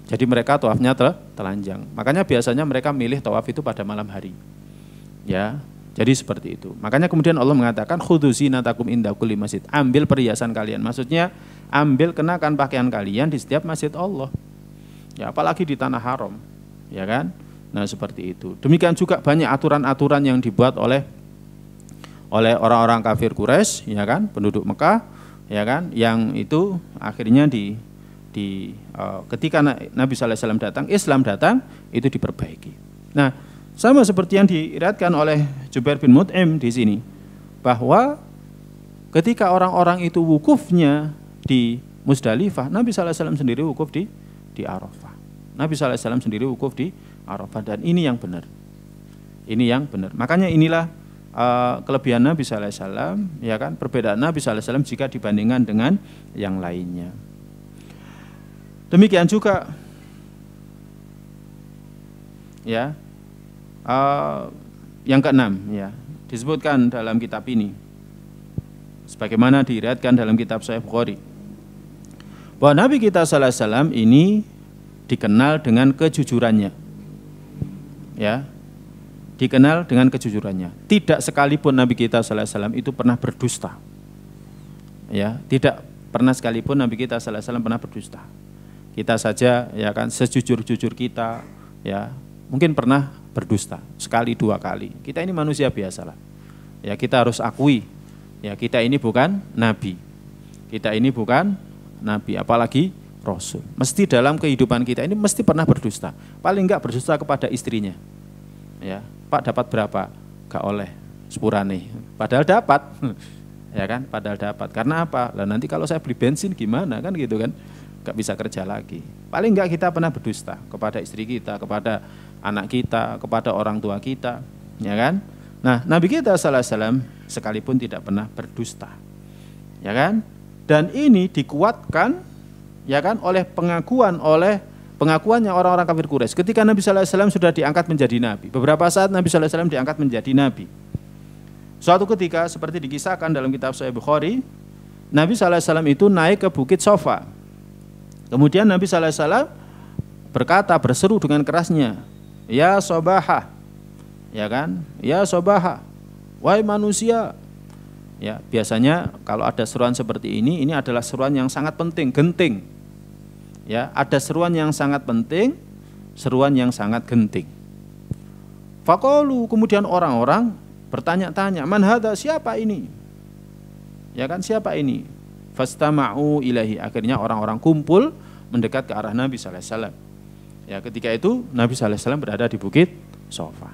Jadi mereka tawafnya telanjang. Makanya biasanya mereka milih tawaf itu pada malam hari. Ya, jadi seperti itu. Makanya kemudian Allah mengatakan khudzu zinatakum inda kulli masjid. Ambil perhiasan kalian. Maksudnya ambil, kenakan pakaian kalian di setiap masjid Allah. Ya, apalagi di tanah haram, ya kan? Nah, seperti itu. Demikian juga banyak aturan-aturan yang dibuat oleh orang-orang kafir Quraisy, ya kan, penduduk Mekah, ya kan, yang itu akhirnya ketika Nabi SAW datang, Islam datang, itu diperbaiki. Nah, sama seperti yang diriwayatkan oleh Jubair bin Mut'im di sini, bahwa ketika orang-orang itu wukufnya di Musdalifah, Nabi SAW sendiri wukuf di Arafah. Nabi SAW sendiri wukuf di Arafah, dan ini yang benar. Ini yang benar. Makanya inilah kelebihan Nabi SAW, ya kan, perbedaan Nabi SAW jika dibandingkan dengan yang lainnya. Demikian juga, ya, yang keenam, ya, disebutkan dalam kitab ini, sebagaimana diriwayatkan dalam kitab Sahih Bukhari, bahwa Nabi kita sallallahu alaihi wasallam ini dikenal dengan kejujurannya, ya, dikenal dengan kejujurannya. Tidak sekalipun Nabi kita sallallahu alaihi wasallam itu pernah berdusta, ya, tidak pernah sekalipun Nabi kita sallallahu alaihi wasallam pernah berdusta. Kita saja, ya kan, sejujur-jujur kita, ya, mungkin pernah berdusta sekali dua kali. Kita ini manusia biasalah. Ya, kita harus akui, ya, kita ini bukan nabi. Kita ini bukan nabi, apalagi rasul. Mesti dalam kehidupan kita ini mesti pernah berdusta. Paling enggak berdusta kepada istrinya. Ya, Pak dapat berapa? Gak oleh sepurane. Padahal dapat. Ya kan? Padahal dapat. Karena apa? Lah nanti kalau saya beli bensin gimana, kan gitu kan? Gak bisa kerja lagi. Paling enggak kita pernah berdusta kepada istri kita, kepada anak kita, kepada orang tua kita, ya kan? Nah, Nabi kita sallallahu alaihi wasallam sekalipun tidak pernah berdusta, ya kan? Dan ini dikuatkan, ya kan, oleh pengakuannya orang-orang kafir Quraisy. Ketika Nabi sallallahu alaihi wasallam sudah diangkat menjadi nabi, beberapa saat Nabi sallallahu alaihi wasallam diangkat menjadi nabi. Suatu ketika seperti dikisahkan dalam kitab Sahih Bukhari, Nabi sallallahu alaihi wasallam itu naik ke Bukit Sofa. Kemudian Nabi sallallahu alaihi wasallam berkata, berseru dengan kerasnya, ya sobaha, ya kan, ya sobaha, wahai manusia. Ya, biasanya kalau ada seruan seperti ini adalah seruan yang sangat penting, genting. Ya, ada seruan yang sangat penting, seruan yang sangat genting. Faqalu, kemudian orang-orang bertanya-tanya, man hadza, siapa ini? Ya kan, siapa ini? Fastama'u ilahi, akhirnya orang-orang kumpul mendekat ke arah Nabi sallallahu alaihi wasallam. Ya, ketika itu Nabi sallallahu alaihi wasallam berada di bukit Shafa.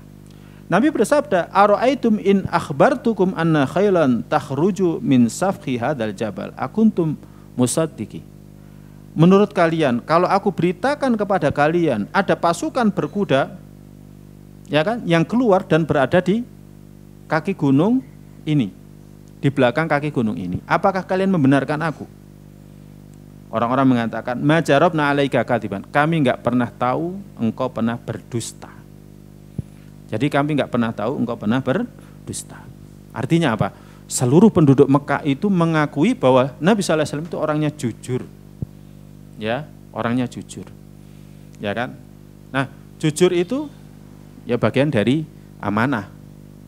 Nabi bersabda, "Ara'aitum in akhbartukum anna khailan takhruju min safhi hadzal jabal, akuntum musaddiqi?" Menurut kalian, kalau aku beritakan kepada kalian ada pasukan berkuda, ya kan, yang keluar dan berada di kaki gunung ini, di belakang kaki gunung ini, apakah kalian membenarkan aku? Orang-orang mengatakan, "Ma jarabna 'alaika kadiban." Kami enggak pernah tahu engkau pernah berdusta. Jadi kami enggak pernah tahu engkau pernah berdusta. Artinya apa? Seluruh penduduk Mekah itu mengakui bahwa Nabi sallallahu alaihi wasallam itu orangnya jujur. Ya, orangnya jujur. Ya kan? Nah, jujur itu ya bagian dari amanah.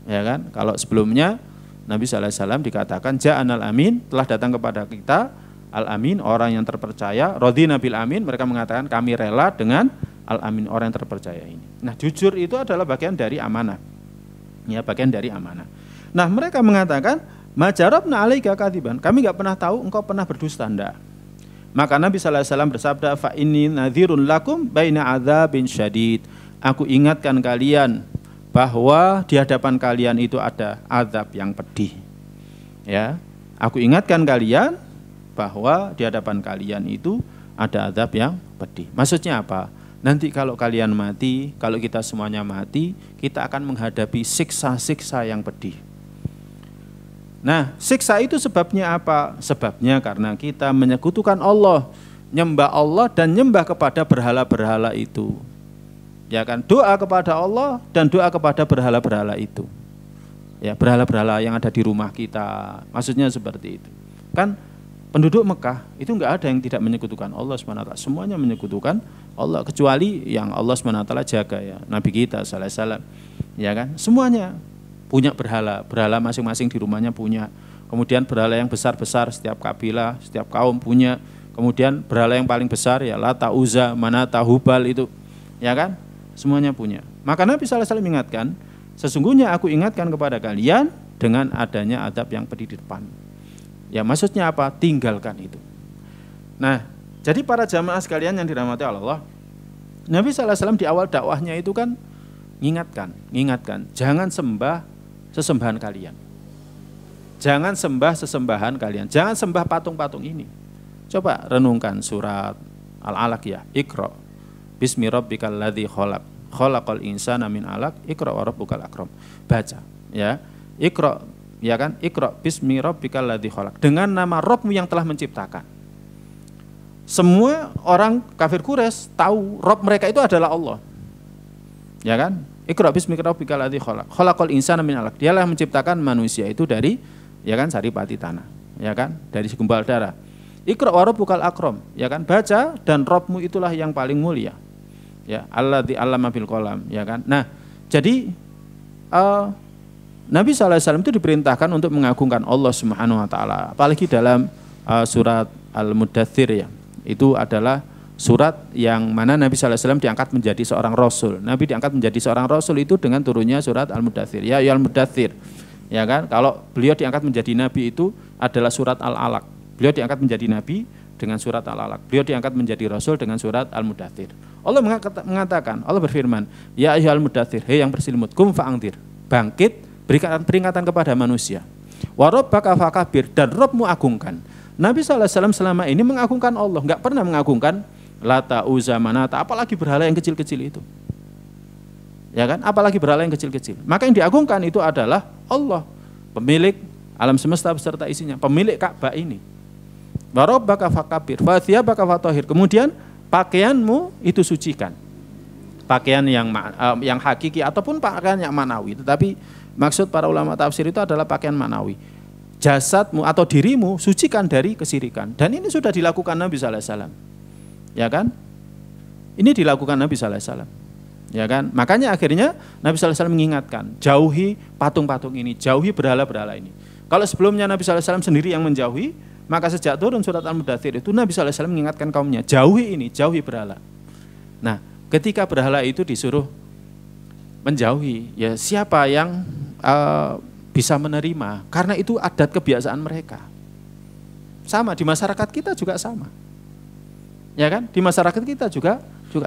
Ya kan? Kalau sebelumnya Nabi sallallahu alaihi wasallam dikatakan ja'anal amin, telah datang kepada kita al-amin, orang yang terpercaya, radhina bil amin, mereka mengatakan kami rela dengan al-amin, orang yang terpercaya ini. Nah, jujur itu adalah bagian dari amanah. Ya, bagian dari amanah. Nah, mereka mengatakan majarabna 'alaika kadiban, kami enggak pernah tahu engkau pernah berdusta, enggak. Maka Nabi sallallahu alaihi wasallam bersabda, fa inni nadhirun lakum baina adzabin syadid. Aku ingatkan kalian bahwa di hadapan kalian itu ada azab yang pedih. Ya, aku ingatkan kalian bahwa di hadapan kalian itu ada azab yang pedih. Maksudnya apa? Nanti kalau kalian mati, kalau kita semuanya mati, kita akan menghadapi siksa-siksa yang pedih. Nah, siksa itu sebabnya apa? Sebabnya karena kita menyekutukan Allah, nyembah Allah dan nyembah kepada berhala-berhala itu. Ya kan, doa kepada Allah dan doa kepada berhala-berhala itu. Ya, berhala-berhala yang ada di rumah kita. Maksudnya seperti itu. Kan penduduk Mekah itu enggak ada yang tidak menyekutukan Allah SWT. Semuanya menyekutukan Allah kecuali yang Allah SWT jaga, ya, Nabi kita sallallahu alaihi wasallam. Ya kan? Semuanya punya berhala, berhala masing-masing di rumahnya punya. Kemudian berhala yang besar-besar setiap kabilah, setiap kaum punya. Kemudian berhala yang paling besar ya Lata, Uzza, Manata, Hubal itu. Ya kan? Semuanya punya. Maka Nabi sallallahu alaihi wasallam ingatkan, sesungguhnya aku ingatkan kepada kalian dengan adanya adab yang pedih di depan. Ya, maksudnya apa? Tinggalkan itu. Nah, jadi para jamaah sekalian yang dirahmati Allah, Nabi sallallahu alaihi wasallam di awal dakwahnya itu kan ingatkan, jangan sembah sesembahan kalian. Jangan sembah sesembahan kalian. Jangan sembah patung-patung ini. Coba renungkan surat Al-Alaq ya. Iqra bismi rabbikal ladzi khalaq. Khalaqal insana min 'alaq. Iqra wa rabbukal akram. Baca ya. Iqra, ya kan? Iqra bismi rabbikal ladzi khalaq. Dengan nama Rabbmu yang telah menciptakan. Semua orang kafir Quraisy tahu Rabb mereka itu adalah Allah. Ya kan? Iqra bismi rabbikal ladzi khalaq. Khalaqal insana min 'alaq. Dialah menciptakan manusia itu dari, ya kan, saripati tanah, ya kan, dari segumpal darah. Iqra wa rabbukal akram, ya kan, baca dan Rabbmu itulah yang paling mulia. Ya, alladzi 'allama bil qalam, ya kan. Nah, jadi Nabi sallallahu alaihi wasallam itu diperintahkan untuk mengagungkan Allah Subhanahu wa taala. Apalagi dalam surat Al-Mudaththir ya. Itu adalah surat yang mana Nabi sallallahu alaihi wasallam diangkat menjadi seorang rasul. Nabi diangkat menjadi seorang rasul itu dengan turunnya surat Al-Mudaththir. Ya ayyuhal mudaththir. Ya kan? Kalau beliau diangkat menjadi nabi itu adalah surat Al-Alaq. Beliau diangkat menjadi nabi dengan surat Al-Alaq. Beliau diangkat menjadi rasul dengan surat Al-Mudaththir. Allah mengatakan, Allah berfirman, ya ayyuhal mudaththir, hei yang berselimut, kum fa'angdir. Bangkit, berikan peringatan kepada manusia. Wa rabbaka fakabir, dan Rabbmu agungkan. Nabi sallallahu alaihi wasallam selama ini mengagungkan Allah, enggak pernah mengagungkan Lata, Uzza, Manata, apalagi berhala yang kecil-kecil itu. Ya kan? Apalagi berhala yang kecil-kecil. Maka yang diagungkan itu adalah Allah, pemilik alam semesta beserta isinya, pemilik Ka'bah ini. Wa rabbaka fakabir, wa thiyabaka fatahhir. Kemudian pakaianmu itu sucikan. Pakaian yang hakiki ataupun pakaian yang manawi. Tetapi maksud para ulama tafsir itu adalah pakaian manawi. Jasadmu atau dirimu sucikan dari kesirikan. Dan ini sudah dilakukan Nabi sallallahu alaihi wasallam. Ya kan? Ini dilakukan Nabi sallallahu alaihi wasallam. Ya kan? Makanya akhirnya Nabi sallallahu alaihi wasallam mengingatkan, jauhi patung-patung ini, jauhi berhala-berhala ini. Kalau sebelumnya Nabi sallallahu alaihi wasallam sendiri yang menjauhi, maka sejak turun surat Al-Mudaththir itu Nabi sallallahu alaihi wasallam mengingatkan kaumnya, jauhi ini, jauhi berhala. Nah, ketika berhala itu disuruh menjauhi, ya siapa yang bisa menerima, karena itu adat kebiasaan mereka. Sama di masyarakat kita juga sama, ya kan? Di masyarakat kita juga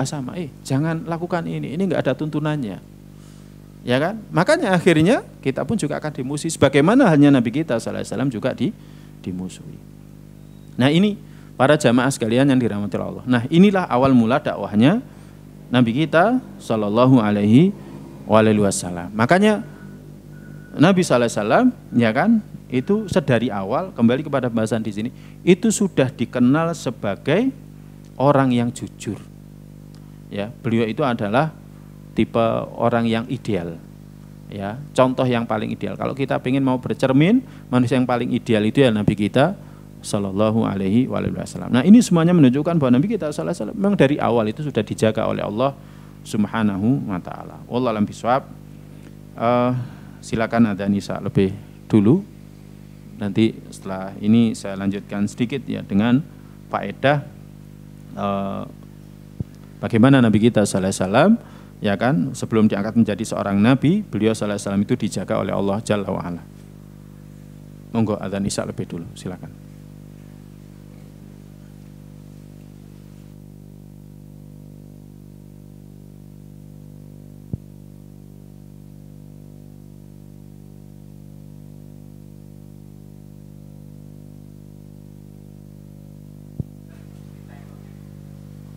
sama. Jangan lakukan ini nggak ada tuntunannya, ya kan? Makanya akhirnya kita pun juga akan dimusuhi, sebagaimana hanya Nabi kita sallallahu alaihi wasallam juga dimusuhi. Nah ini para jamaah sekalian yang dirahmati Allah. Nah inilah awal mula dakwahnya Nabi kita sallallahu alaihi wasallam. Makanya Nabi sallallahu alaihi wasallam, ya kan, itu sedari awal, kembali kepada bahasan di sini, itu sudah dikenal sebagai orang yang jujur. Ya, beliau itu adalah tipe orang yang ideal. Ya, contoh yang paling ideal. Kalau kita ingin mau bercermin, manusia yang paling ideal itu ya Nabi kita sallallahu alaihi wasallam. Nah, ini semuanya menunjukkan bahwa Nabi kita sallallahu alaihi wasallam memang dari awal itu sudah dijaga oleh Allah Subhanahu wa taala. Wallahu a'lam bishawab. Silakan ada Nisa lebih dulu. Nanti setelah ini saya lanjutkan sedikit ya dengan faedah bagaimana Nabi kita sallallahu alaihi wasallam, ya kan, sebelum diangkat menjadi seorang nabi, beliau sallallahu alaihi wasallam itu dijaga oleh Allah Jalla wa ala. Monggo ada Nisa lebih dulu, silakan.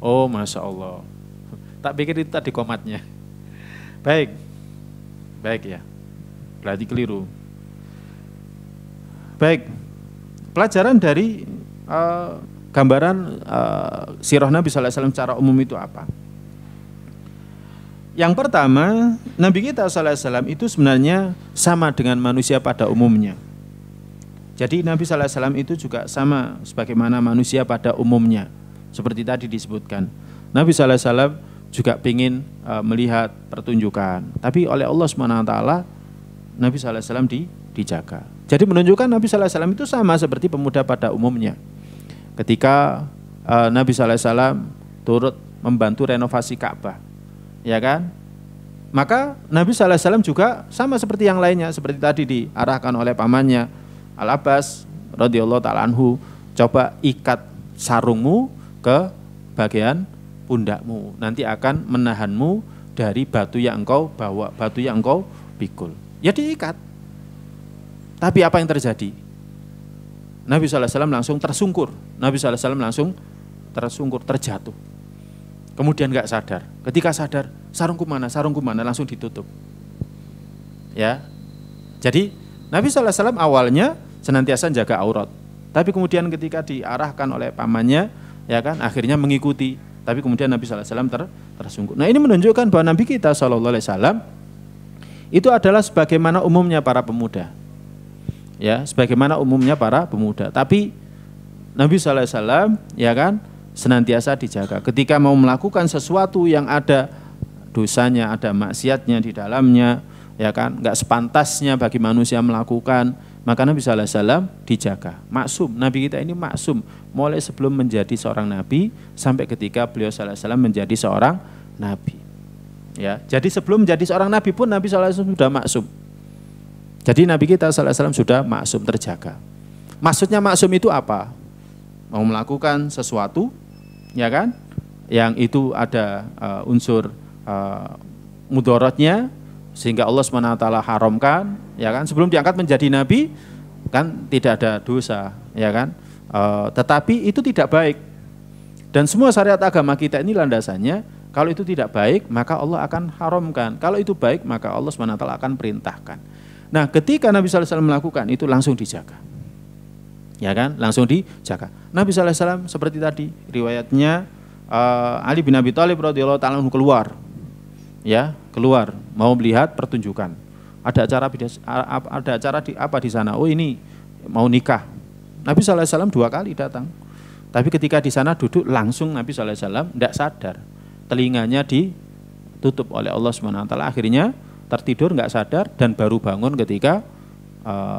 Oh, Masya Allah. Tak pikir itu tadi komatnya. Baik ya. Berarti keliru. Baik. Pelajaran dari gambaran sirah Nabi sallallahu alaihi wasallam secara umum itu apa? Yang pertama, Nabi kita sallallahu alaihi wasallam itu sebenarnya sama dengan manusia pada umumnya. Jadi Nabi sallallahu alaihi wasallam itu juga sama sebagaimana manusia pada umumnya. Seperti tadi disebutkan, Nabi sallallahu alaihi wasallam juga ingin melihat pertunjukan, tapi oleh Allah Subhanahu wa taala Nabi sallallahu alaihi wasallam dijaga. Jadi menunjukkan Nabi sallallahu alaihi wasallam itu sama seperti pemuda pada umumnya. Ketika Nabi sallallahu alaihi wasallam turut membantu renovasi Ka'bah, ya kan? Maka Nabi sallallahu alaihi wasallam juga sama seperti yang lainnya, seperti tadi diarahkan oleh pamannya Al-Abbas radhiyallahu taala anhu, coba ikat sarungmu ke bagian pundakmu, nanti akan menahanmu dari batu yang engkau bawa, batu yang engkau pikul. Ya diikat. Tapi apa yang terjadi? Nabi SAW langsung tersungkur. Nabi SAW langsung tersungkur, terjatuh. Kemudian nggak sadar. Ketika sadar, sarungku mana, langsung ditutup. Ya. Jadi Nabi SAW awalnya senantiasa jaga aurat. Tapi kemudian ketika diarahkan oleh pamannya, ya kan, akhirnya mengikuti, tapi kemudian Nabi sallallahu alaihi wasallam tersungkur. Nah, ini menunjukkan bahwa Nabi kita sallallahu alaihi wasallam itu adalah sebagaimana umumnya para pemuda. Ya, sebagaimana umumnya para pemuda. Tapi Nabi sallallahu alaihi wasallam, ya kan, senantiasa dijaga. Ketika mau melakukan sesuatu yang ada dosanya, ada maksiatnya di dalamnya, ya kan, enggak sepantasnya bagi manusia melakukan, maka Nabi sallallahu alaihi wasallam dijaga. Maksum, Nabi kita ini maksum mulai sebelum menjadi seorang nabi sampai ketika beliau sallallahu alaihi wasallam menjadi seorang nabi. Ya, jadi sebelum menjadi seorang nabi pun Nabi sallallahu alaihi wasallam sudah maksum. Jadi Nabi kita sallallahu alaihi wasallam sudah maksum, terjaga. Maksudnya maksum itu apa? Mau melakukan sesuatu, ya kan, yang itu ada unsur mudaratnya, sehingga Allah SWT haramkan, ya kan, sebelum diangkat menjadi nabi kan tidak ada dosa, ya kan, tetapi itu tidak baik, dan semua syariat agama kita ini landasannya kalau itu tidak baik maka Allah akan haramkan, kalau itu baik maka Allah SWT akan perintahkan. Nah, ketika Nabi SAW melakukan itu langsung dijaga, ya kan, langsung dijaga. Nabi SAW seperti tadi riwayatnya, Ali bin Abi Thalib radhiyallahu ta'ala keluar, ya, keluar mau melihat pertunjukan. Ada acara di apa di sana? Oh, ini mau nikah. Nabi sallallahu alaihi wasallam 2 kali datang. Tapi ketika di sana duduk langsung Nabi sallallahu alaihi wasallam tidak sadar. Telinganya ditutup oleh Allah Subhanahu wa taala. Akhirnya tertidur enggak sadar dan baru bangun ketika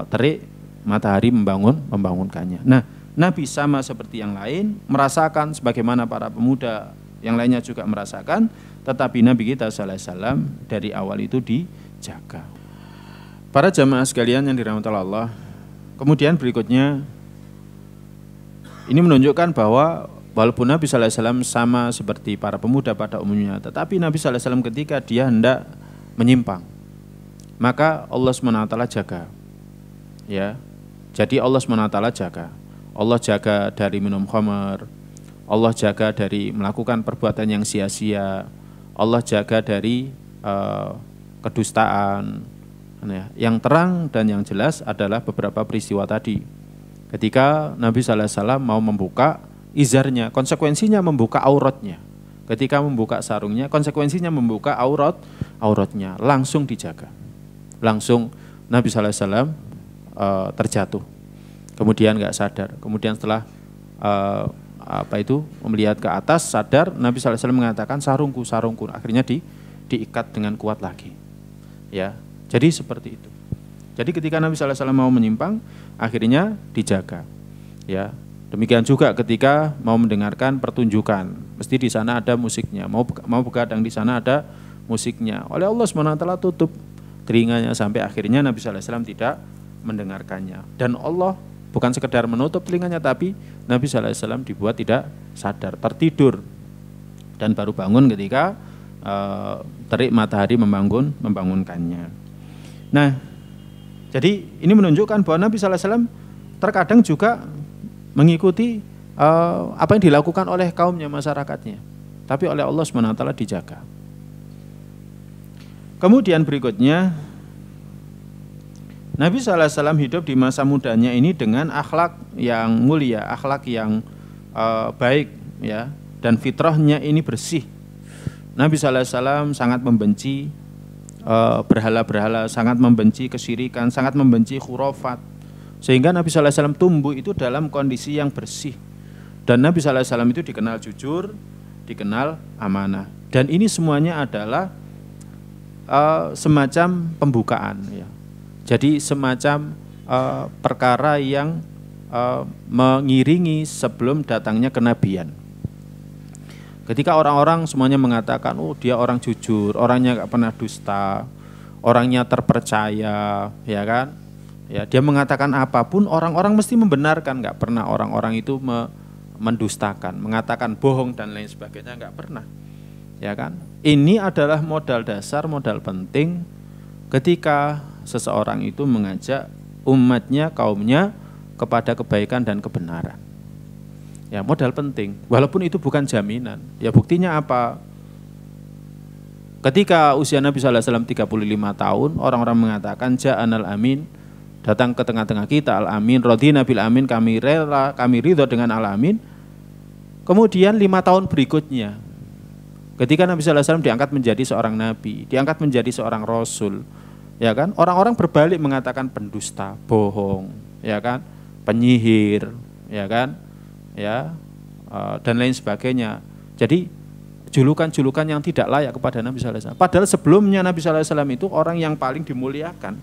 terik matahari membangunkannya. Nah, Nabi sama seperti yang lain merasakan sebagaimana para pemuda yang lainnya juga merasakan, tetapi Nabi kita sallallahu alaihi wasallam dari awal itu dijaga. Para jamaah sekalian yang dirahmati Allah, kemudian berikutnya ini menunjukkan bahwa walaupun Nabi SAW sama seperti para pemuda pada umumnya, tetapi Nabi SAW ketika dia hendak menyimpang, maka Allah SWT jaga. Ya, jadi Allah SWT jaga. Allah jaga dari minum khamar, Allah jaga dari melakukan perbuatan yang sia-sia, Allah jaga dari kedustaan. Yang terang dan yang jelas adalah beberapa peristiwa tadi. Ketika Nabi SAW mau membuka izarnya, konsekuensinya membuka auratnya. Ketika membuka sarungnya, konsekuensinya membuka auratnya. Langsung dijaga. Langsung Nabi SAW terjatuh. Kemudian nggak sadar. Kemudian setelah melihat ke atas, sadar, Nabi SAW mengatakan sarungku. Akhirnya diikat dengan kuat lagi. Ya. Jadi seperti itu. Jadi ketika Nabi SAW mau menyimpang, akhirnya dijaga. Ya, demikian juga ketika mau mendengarkan pertunjukan, mesti di sana ada musiknya. Mau begadang di sana ada musiknya. Oleh Allah SWT tutup telinganya sampai akhirnya Nabi SAW tidak mendengarkannya. Dan Allah bukan sekedar menutup telinganya, tapi Nabi SAW dibuat tidak sadar, tertidur dan baru bangun ketika terik matahari membangunkannya. Nah, jadi ini menunjukkan bahwa Nabi SAW terkadang juga mengikuti apa yang dilakukan oleh kaumnya, masyarakatnya. Tapi oleh Allah SWT dijaga. Kemudian berikutnya, Nabi SAW hidup di masa mudanya ini dengan akhlak yang mulia, akhlak yang baik, ya, dan fitrahnya ini bersih. Nabi SAW sangat membenci berhala-berhala, sangat membenci kesyirikan, sangat membenci khurafat. Sehingga Nabi SAW tumbuh itu dalam kondisi yang bersih. Dan Nabi SAW itu dikenal jujur, dikenal amanah. Dan ini semuanya adalah semacam pembukaan. Ya. Jadi semacam perkara yang mengiringi sebelum datangnya kenabian. Ketika orang-orang semuanya mengatakan, oh dia orang jujur, orangnya nggak pernah dusta, orangnya terpercaya, ya kan? Ya, dia mengatakan apapun, orang-orang mesti membenarkan, nggak pernah orang-orang itu mendustakan, mengatakan bohong dan lain sebagainya, nggak pernah, ya kan? Ini adalah modal dasar, modal penting ketika seseorang itu mengajak umatnya, kaumnya kepada kebaikan dan kebenaran. Ya, modal penting, walaupun itu bukan jaminan. Ya, buktinya apa? Ketika usia Nabi SAW 35 tahun, orang-orang mengatakan ja'anal amin, datang ke tengah-tengah kita al-amin, radhina bil amin, kami rela, kami ridho dengan al-amin. Kemudian 5 tahun berikutnya, ketika Nabi SAW diangkat menjadi seorang nabi, diangkat menjadi seorang rasul, ya kan? Orang-orang berbalik mengatakan pendusta, bohong, ya kan? Penyihir, ya kan? Ya, dan lain sebagainya. Jadi julukan-julukan yang tidak layak kepada Nabi SAW. Padahal sebelumnya Nabi SAW itu orang yang paling dimuliakan,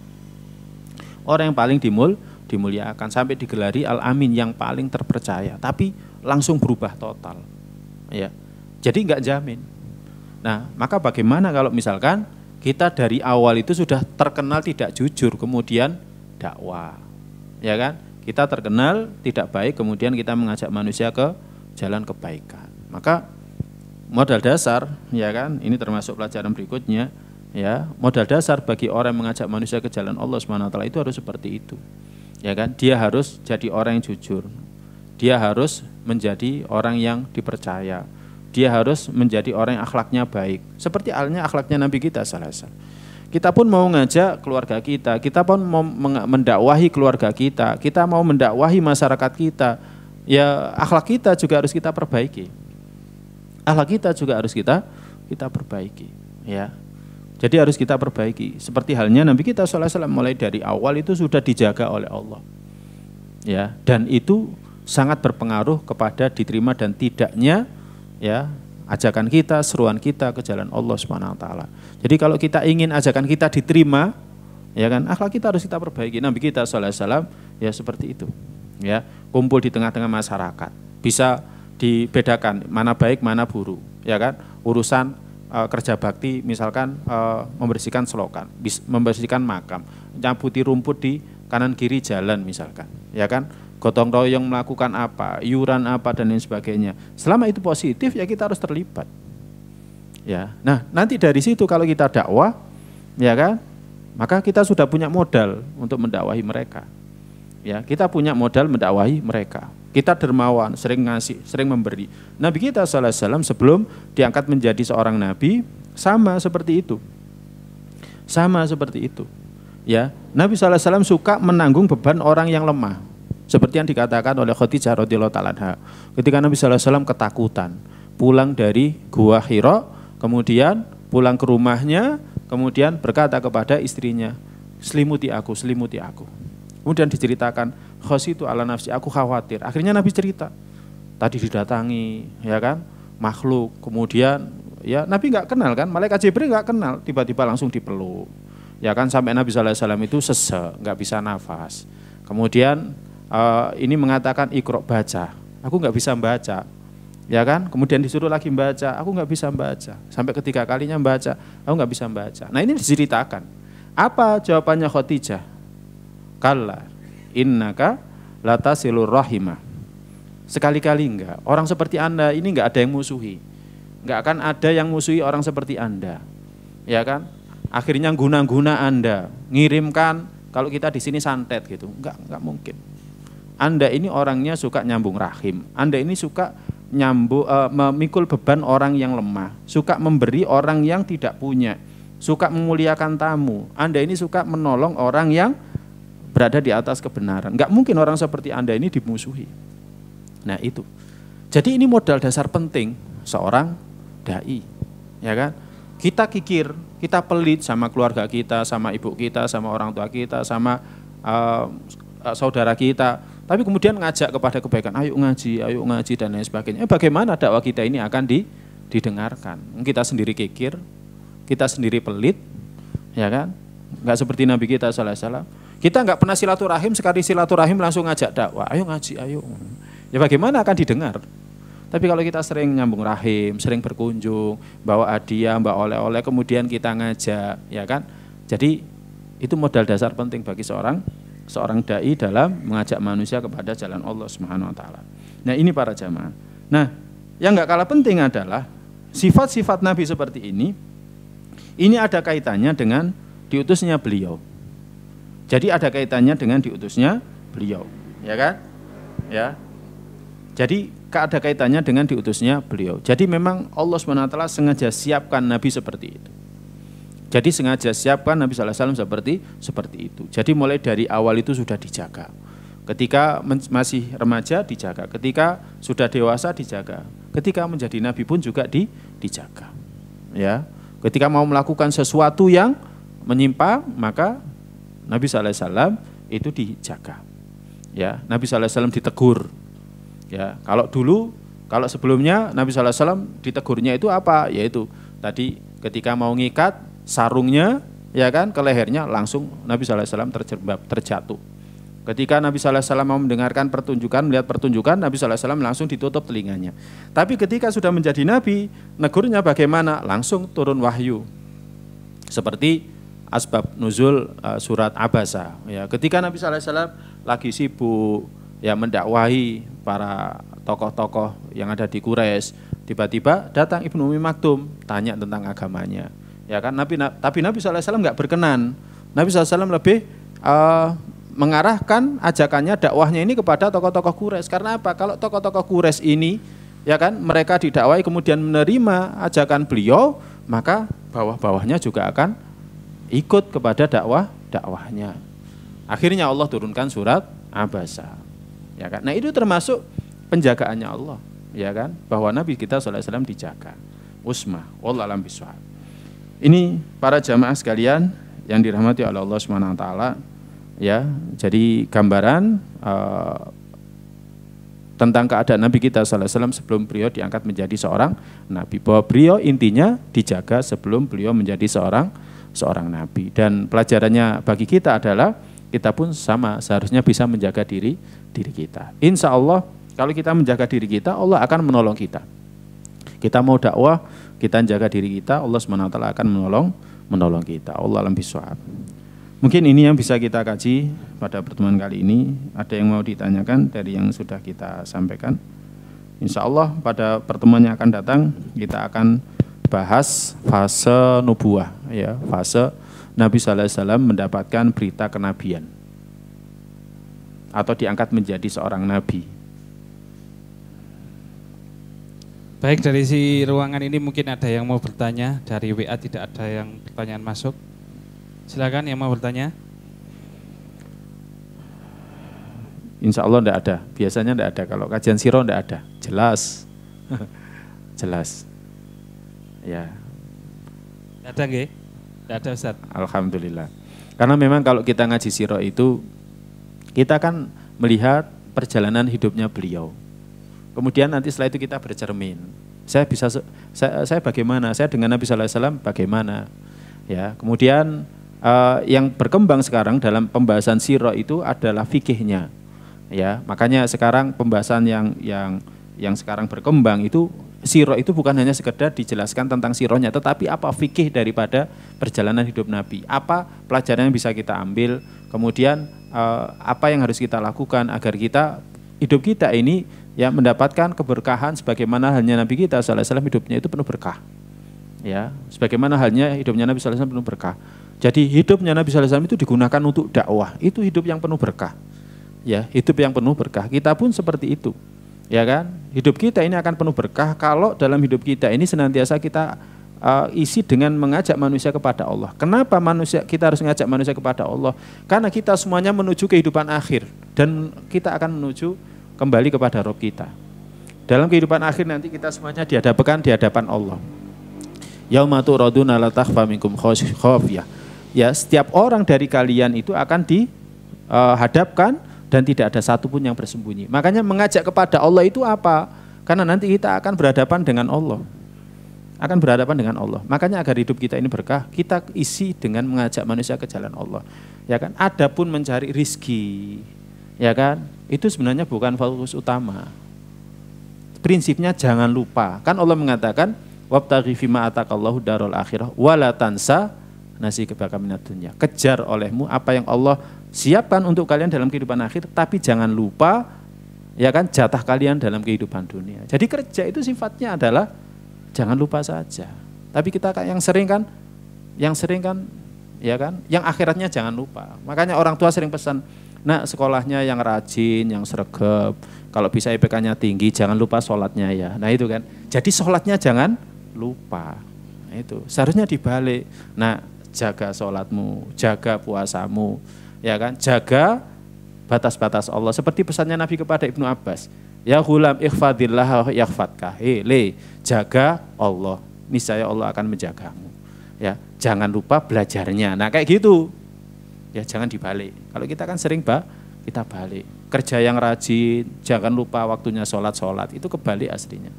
orang yang paling dimuliakan sampai digelari Al-Amin, yang paling terpercaya. Tapi langsung berubah total. Ya, jadi nggak jamin. Nah, maka bagaimana kalau misalkan kita dari awal itu sudah terkenal tidak jujur, kemudian dakwah, ya kan? Kita terkenal tidak baik, kemudian kita mengajak manusia ke jalan kebaikan. Maka modal dasar, ya kan, ini termasuk pelajaran berikutnya, ya, modal dasar bagi orang yang mengajak manusia ke jalan Allah SWT itu harus seperti itu. Ya kan, dia harus jadi orang yang jujur. Dia harus menjadi orang yang dipercaya. Dia harus menjadi orang yang akhlaknya baik. Seperti halnya akhlaknya Nabi kita sallallahu alaihi wasallam. Kita pun mau ngajak keluarga kita pun mau mendakwahi keluarga kita mau mendakwahi masyarakat kita, ya akhlak kita juga harus kita perbaiki. Akhlak kita juga harus kita perbaiki, ya. Jadi harus kita perbaiki. Seperti halnya Nabi kita sallallahu alaihi wasallam mulai dari awal itu sudah dijaga oleh Allah, ya. Dan itu sangat berpengaruh kepada diterima dan tidaknya, ya, ajakan kita, seruan kita ke jalan Allah SWT. Jadi kalau kita ingin ajakan kita diterima, ya kan, akhlak kita harus kita perbaiki. Nabi kita SAW ya seperti itu. Ya, kumpul di tengah-tengah masyarakat. Bisa dibedakan mana baik, mana buruk, ya kan? Urusan kerja bakti misalkan membersihkan selokan, membersihkan makam, nyabuti rumput di kanan kiri jalan misalkan, ya kan? Gotong royong melakukan apa, iuran apa dan lain sebagainya. Selama itu positif ya kita harus terlibat. Ya. Nah, nanti dari situ kalau kita dakwah, ya kan? Maka kita sudah punya modal untuk mendakwahi mereka. Ya, kita punya modal mendakwahi mereka. Kita dermawan, sering ngasih, sering memberi. Nabi kita sallallahu alaihi wasallam sebelum diangkat menjadi seorang nabi sama seperti itu. Sama seperti itu. Ya, Nabi sallallahu alaihi wasallam suka menanggung beban orang yang lemah. Seperti yang dikatakan oleh Khadijah radhiyallahu ta'ala anha. Ketika Nabi sallallahu alaihi wasallam ketakutan, pulang dari Gua Hira, kemudian pulang ke rumahnya, kemudian berkata kepada istrinya, selimuti aku, selimuti aku. Kemudian diceritakan, khasitu ala nafsi, aku khawatir. Akhirnya Nabi cerita, tadi didatangi, ya kan, makhluk. Kemudian, ya Nabi nggak kenal kan, malaikat Jibril nggak kenal, tiba-tiba langsung dipeluk. Ya kan, sampai Nabi sallallahu alaihi wasallam itu sesek, nggak bisa nafas. Kemudian ini mengatakan ikro, baca. Aku nggak bisa baca. Ya kan, kemudian disuruh lagi baca, aku nggak bisa baca. Sampai ketiga kalinya baca, aku nggak bisa baca. Nah ini diceritakan. Apa jawabannya Khadijah? Kalla innaka latasilur rahimah. Sekali-kali enggak. Orang seperti Anda ini enggak ada yang musuhi. Enggak akan ada yang musuhi orang seperti Anda. Ya kan? Akhirnya guna-guna Anda, ngirimkan kalau kita di sini santet gitu. Enggak mungkin. Anda ini orangnya suka nyambung rahim. Anda ini suka memikul beban orang yang lemah, suka memberi orang yang tidak punya, suka memuliakan tamu. Anda ini suka menolong orang yang berada di atas kebenaran. Enggak mungkin orang seperti Anda ini dimusuhi. Nah itu. Jadi ini modal dasar penting seorang dai. Ya kan? Kita kikir, kita pelit sama keluarga kita, sama ibu kita, sama orang tua kita, sama saudara kita. Tapi kemudian ngajak kepada kebaikan, ayo ngaji dan lain sebagainya. Bagaimana dakwah kita ini akan didengarkan? Kita sendiri kikir, kita sendiri pelit, ya kan? Enggak seperti Nabi kita sallallahu alaihi wasallam. Kita enggak pernah silaturahim, sekali silaturahim langsung ngajak dakwah, ayo ngaji, ayo. Ya bagaimana akan didengar? Tapi kalau kita sering nyambung rahim, sering berkunjung, bawa hadiah, bawa oleh-oleh, kemudian kita ngajak, ya kan? Jadi itu modal dasar penting bagi seorang dai dalam mengajak manusia kepada jalan Allah Subhanahu wa taala. Nah, ini para jamaah. Nah, yang enggak kalah penting adalah sifat-sifat Nabi seperti ini ada kaitannya dengan diutusnya beliau. Jadi ada kaitannya dengan diutusnya beliau, ya kan? Ya. Jadi ada kaitannya dengan diutusnya beliau. Jadi memang Allah SWT sengaja siapkan Nabi seperti itu. Jadi sengaja siapkan Nabi SAW seperti itu. Jadi mulai dari awal itu sudah dijaga. Ketika masih remaja dijaga, ketika sudah dewasa dijaga, ketika menjadi Nabi pun juga dijaga. Ya. Ketika mau melakukan sesuatu yang menyimpang, maka Nabi SAW itu dijaga. Ya, Nabi SAW ditegur. Ya, kalau sebelumnya Nabi SAW ditegurnya itu apa? Yaitu tadi ketika mau ngikat sarungnya, ya kan, ke lehernya langsung Nabi SAW terjatuh. Ketika Nabi SAW mau mendengarkan pertunjukan, melihat pertunjukan, Nabi SAW langsung ditutup telinganya. Tapi ketika sudah menjadi Nabi, negurnya bagaimana? Langsung turun wahyu. Seperti asbab nuzul surat Abasa. Ya, ketika Nabi SAW lagi sibuk ya mendakwahi para tokoh-tokoh yang ada di Quraisy, tiba-tiba datang Ibnu Ummi Maktum tanya tentang agamanya. Ya kan, tapi Nabi SAW nggak berkenan. Nabi SAW lebih mengarahkan ajakannya, dakwahnya ini kepada tokoh-tokoh Quraisy. Karena apa? Kalau tokoh-tokoh Quraisy ini, ya kan, mereka didakwai kemudian menerima ajakan beliau, maka bawah-bawahnya juga akan ikut kepada dakwahnya. Akhirnya Allah turunkan surat Abasa. Ya kan? Nah itu termasuk penjagaannya Allah, ya kan? Bahwa Nabi kita SAW dijaga. Usmah, wallahu a'lam bishawab. Ini para jamaah sekalian yang dirahmati oleh Allah Subhanahu wa taala, ya. Jadi gambaran tentang keadaan Nabi kita SAW sebelum beliau diangkat menjadi seorang nabi. Bahwa beliau intinya dijaga sebelum beliau menjadi seorang nabi. Dan pelajarannya bagi kita adalah kita pun sama, seharusnya bisa menjaga diri kita. Insya Allah kalau kita menjaga diri kita, Allah akan menolong kita. Kita mau dakwah, kita jaga diri kita, Allah SWT akan menolong kita. Allah alam bishawab. Mungkin ini yang bisa kita kaji pada pertemuan kali ini. Ada yang mau ditanyakan dari yang sudah kita sampaikan? Insya Allah pada pertemuan yang akan datang kita akan bahas fase nubuah, ya, fase Nabi sallallahu alaihi wasallam mendapatkan berita kenabian atau diangkat menjadi seorang nabi. Baik, dari si ruangan ini mungkin ada yang mau bertanya, dari WA tidak ada yang pertanyaan masuk. Silakan yang mau bertanya. Insya Allah tidak ada, biasanya tidak ada. Kalau kajian siro tidak ada, jelas, jelas. Ya. Tidak ada nggih? Tidak ada Ustaz. Alhamdulillah. Karena memang kalau kita ngaji siro itu, kita kan melihat perjalanan hidupnya beliau. Kemudian nanti setelah itu kita bercermin. Saya bagaimana? Saya dengan Nabi sallallahu alaihi wasallam bagaimana? Ya. Kemudian yang berkembang sekarang dalam pembahasan siro itu adalah fikihnya. Ya, makanya sekarang pembahasan yang sekarang berkembang itu siro itu bukan hanya sekedar dijelaskan tentang sirohnya, tetapi apa fikih daripada perjalanan hidup Nabi, apa pelajaran yang bisa kita ambil, kemudian apa yang harus kita lakukan agar kita hidup kita ini ya mendapatkan keberkahan sebagaimana halnya Nabi kita sallallahu alaihi wasallam hidupnya itu penuh berkah. Ya, sebagaimana halnya hidupnya Nabi sallallahu alaihi wasallam penuh berkah. Jadi hidupnya Nabi sallallahu alaihi wasallam itu digunakan untuk dakwah, itu hidup yang penuh berkah. Ya, hidup yang penuh berkah. Kita pun seperti itu. Ya kan? Hidup kita ini akan penuh berkah kalau dalam hidup kita ini senantiasa kita isi dengan mengajak manusia kepada Allah. Kenapa kita harus mengajak manusia kepada Allah? Karena kita semuanya menuju kehidupan akhir dan kita akan menuju kembali kepada Rabb kita. Dalam kehidupan akhir nanti kita semuanya dihadapkan di hadapan Allah. Yauma tu'raduna la takhfa minkum khafiyah. Ya, setiap orang dari kalian itu akan dihadapkan dan tidak ada satupun yang bersembunyi. Makanya mengajak kepada Allah itu apa? Karena nanti kita akan berhadapan dengan Allah. Akan berhadapan dengan Allah. Makanya agar hidup kita ini berkah, kita isi dengan mengajak manusia ke jalan Allah. Ya kan? Adapun mencari rizki, ya kan? Itu sebenarnya bukan fokus utama. Prinsipnya jangan lupa. Kan Allah mengatakan, wabtaghi fima ataqallahu darul akhirah wala tansa nasibaka minad dunya. Kejar olehmu apa yang Allah siapkan untuk kalian dalam kehidupan akhir, tapi jangan lupa ya kan jatah kalian dalam kehidupan dunia. Jadi kerja itu sifatnya adalah jangan lupa saja. Tapi kita yang sering kan ya kan, yang akhiratnya jangan lupa. Makanya orang tua sering pesan, nak sekolahnya yang rajin, yang sregep. Kalau bisa IPK-nya tinggi, jangan lupa sholatnya ya. Nah itu kan. Jadi sholatnya jangan lupa. Nah, itu seharusnya dibalik. Nah, jaga sholatmu, jaga puasamu. Ya kan, jaga batas-batas Allah seperti pesannya Nabi kepada Ibnu Abbas, ya ghulam ikhfadillah yakhfadka, jaga Allah, niscaya Allah akan menjagamu. Ya, jangan lupa belajarnya. Nah kayak gitu ya, jangan dibalik. Kalau kita kan sering kita balik, kerja yang rajin, jangan lupa waktunya sholat, itu kebalik aslinya.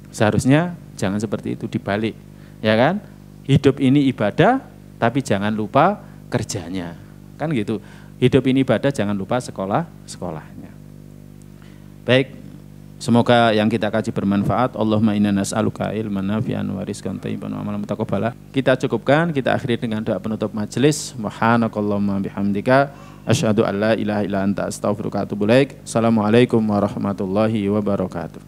Seharusnya jangan seperti itu, dibalik. Ya kan, hidup ini ibadah tapi jangan lupa kerjanya. Kan gitu, hidup ini ibadah, jangan lupa sekolahnya. Baik, semoga yang kita kaji bermanfaat. Allahumma inna nas'aluka ilman nafi'an wa rizqan thayyiban wa amalan mutaqabbala. Kita cukupkan, kita akhiri dengan doa penutup majelis. Subhanakallahumma bihamdika asyhadu an la ilaha illa anta astaghfiruka wa atubu ilaik. Assalamualaikum warahmatullahi wabarakatuh.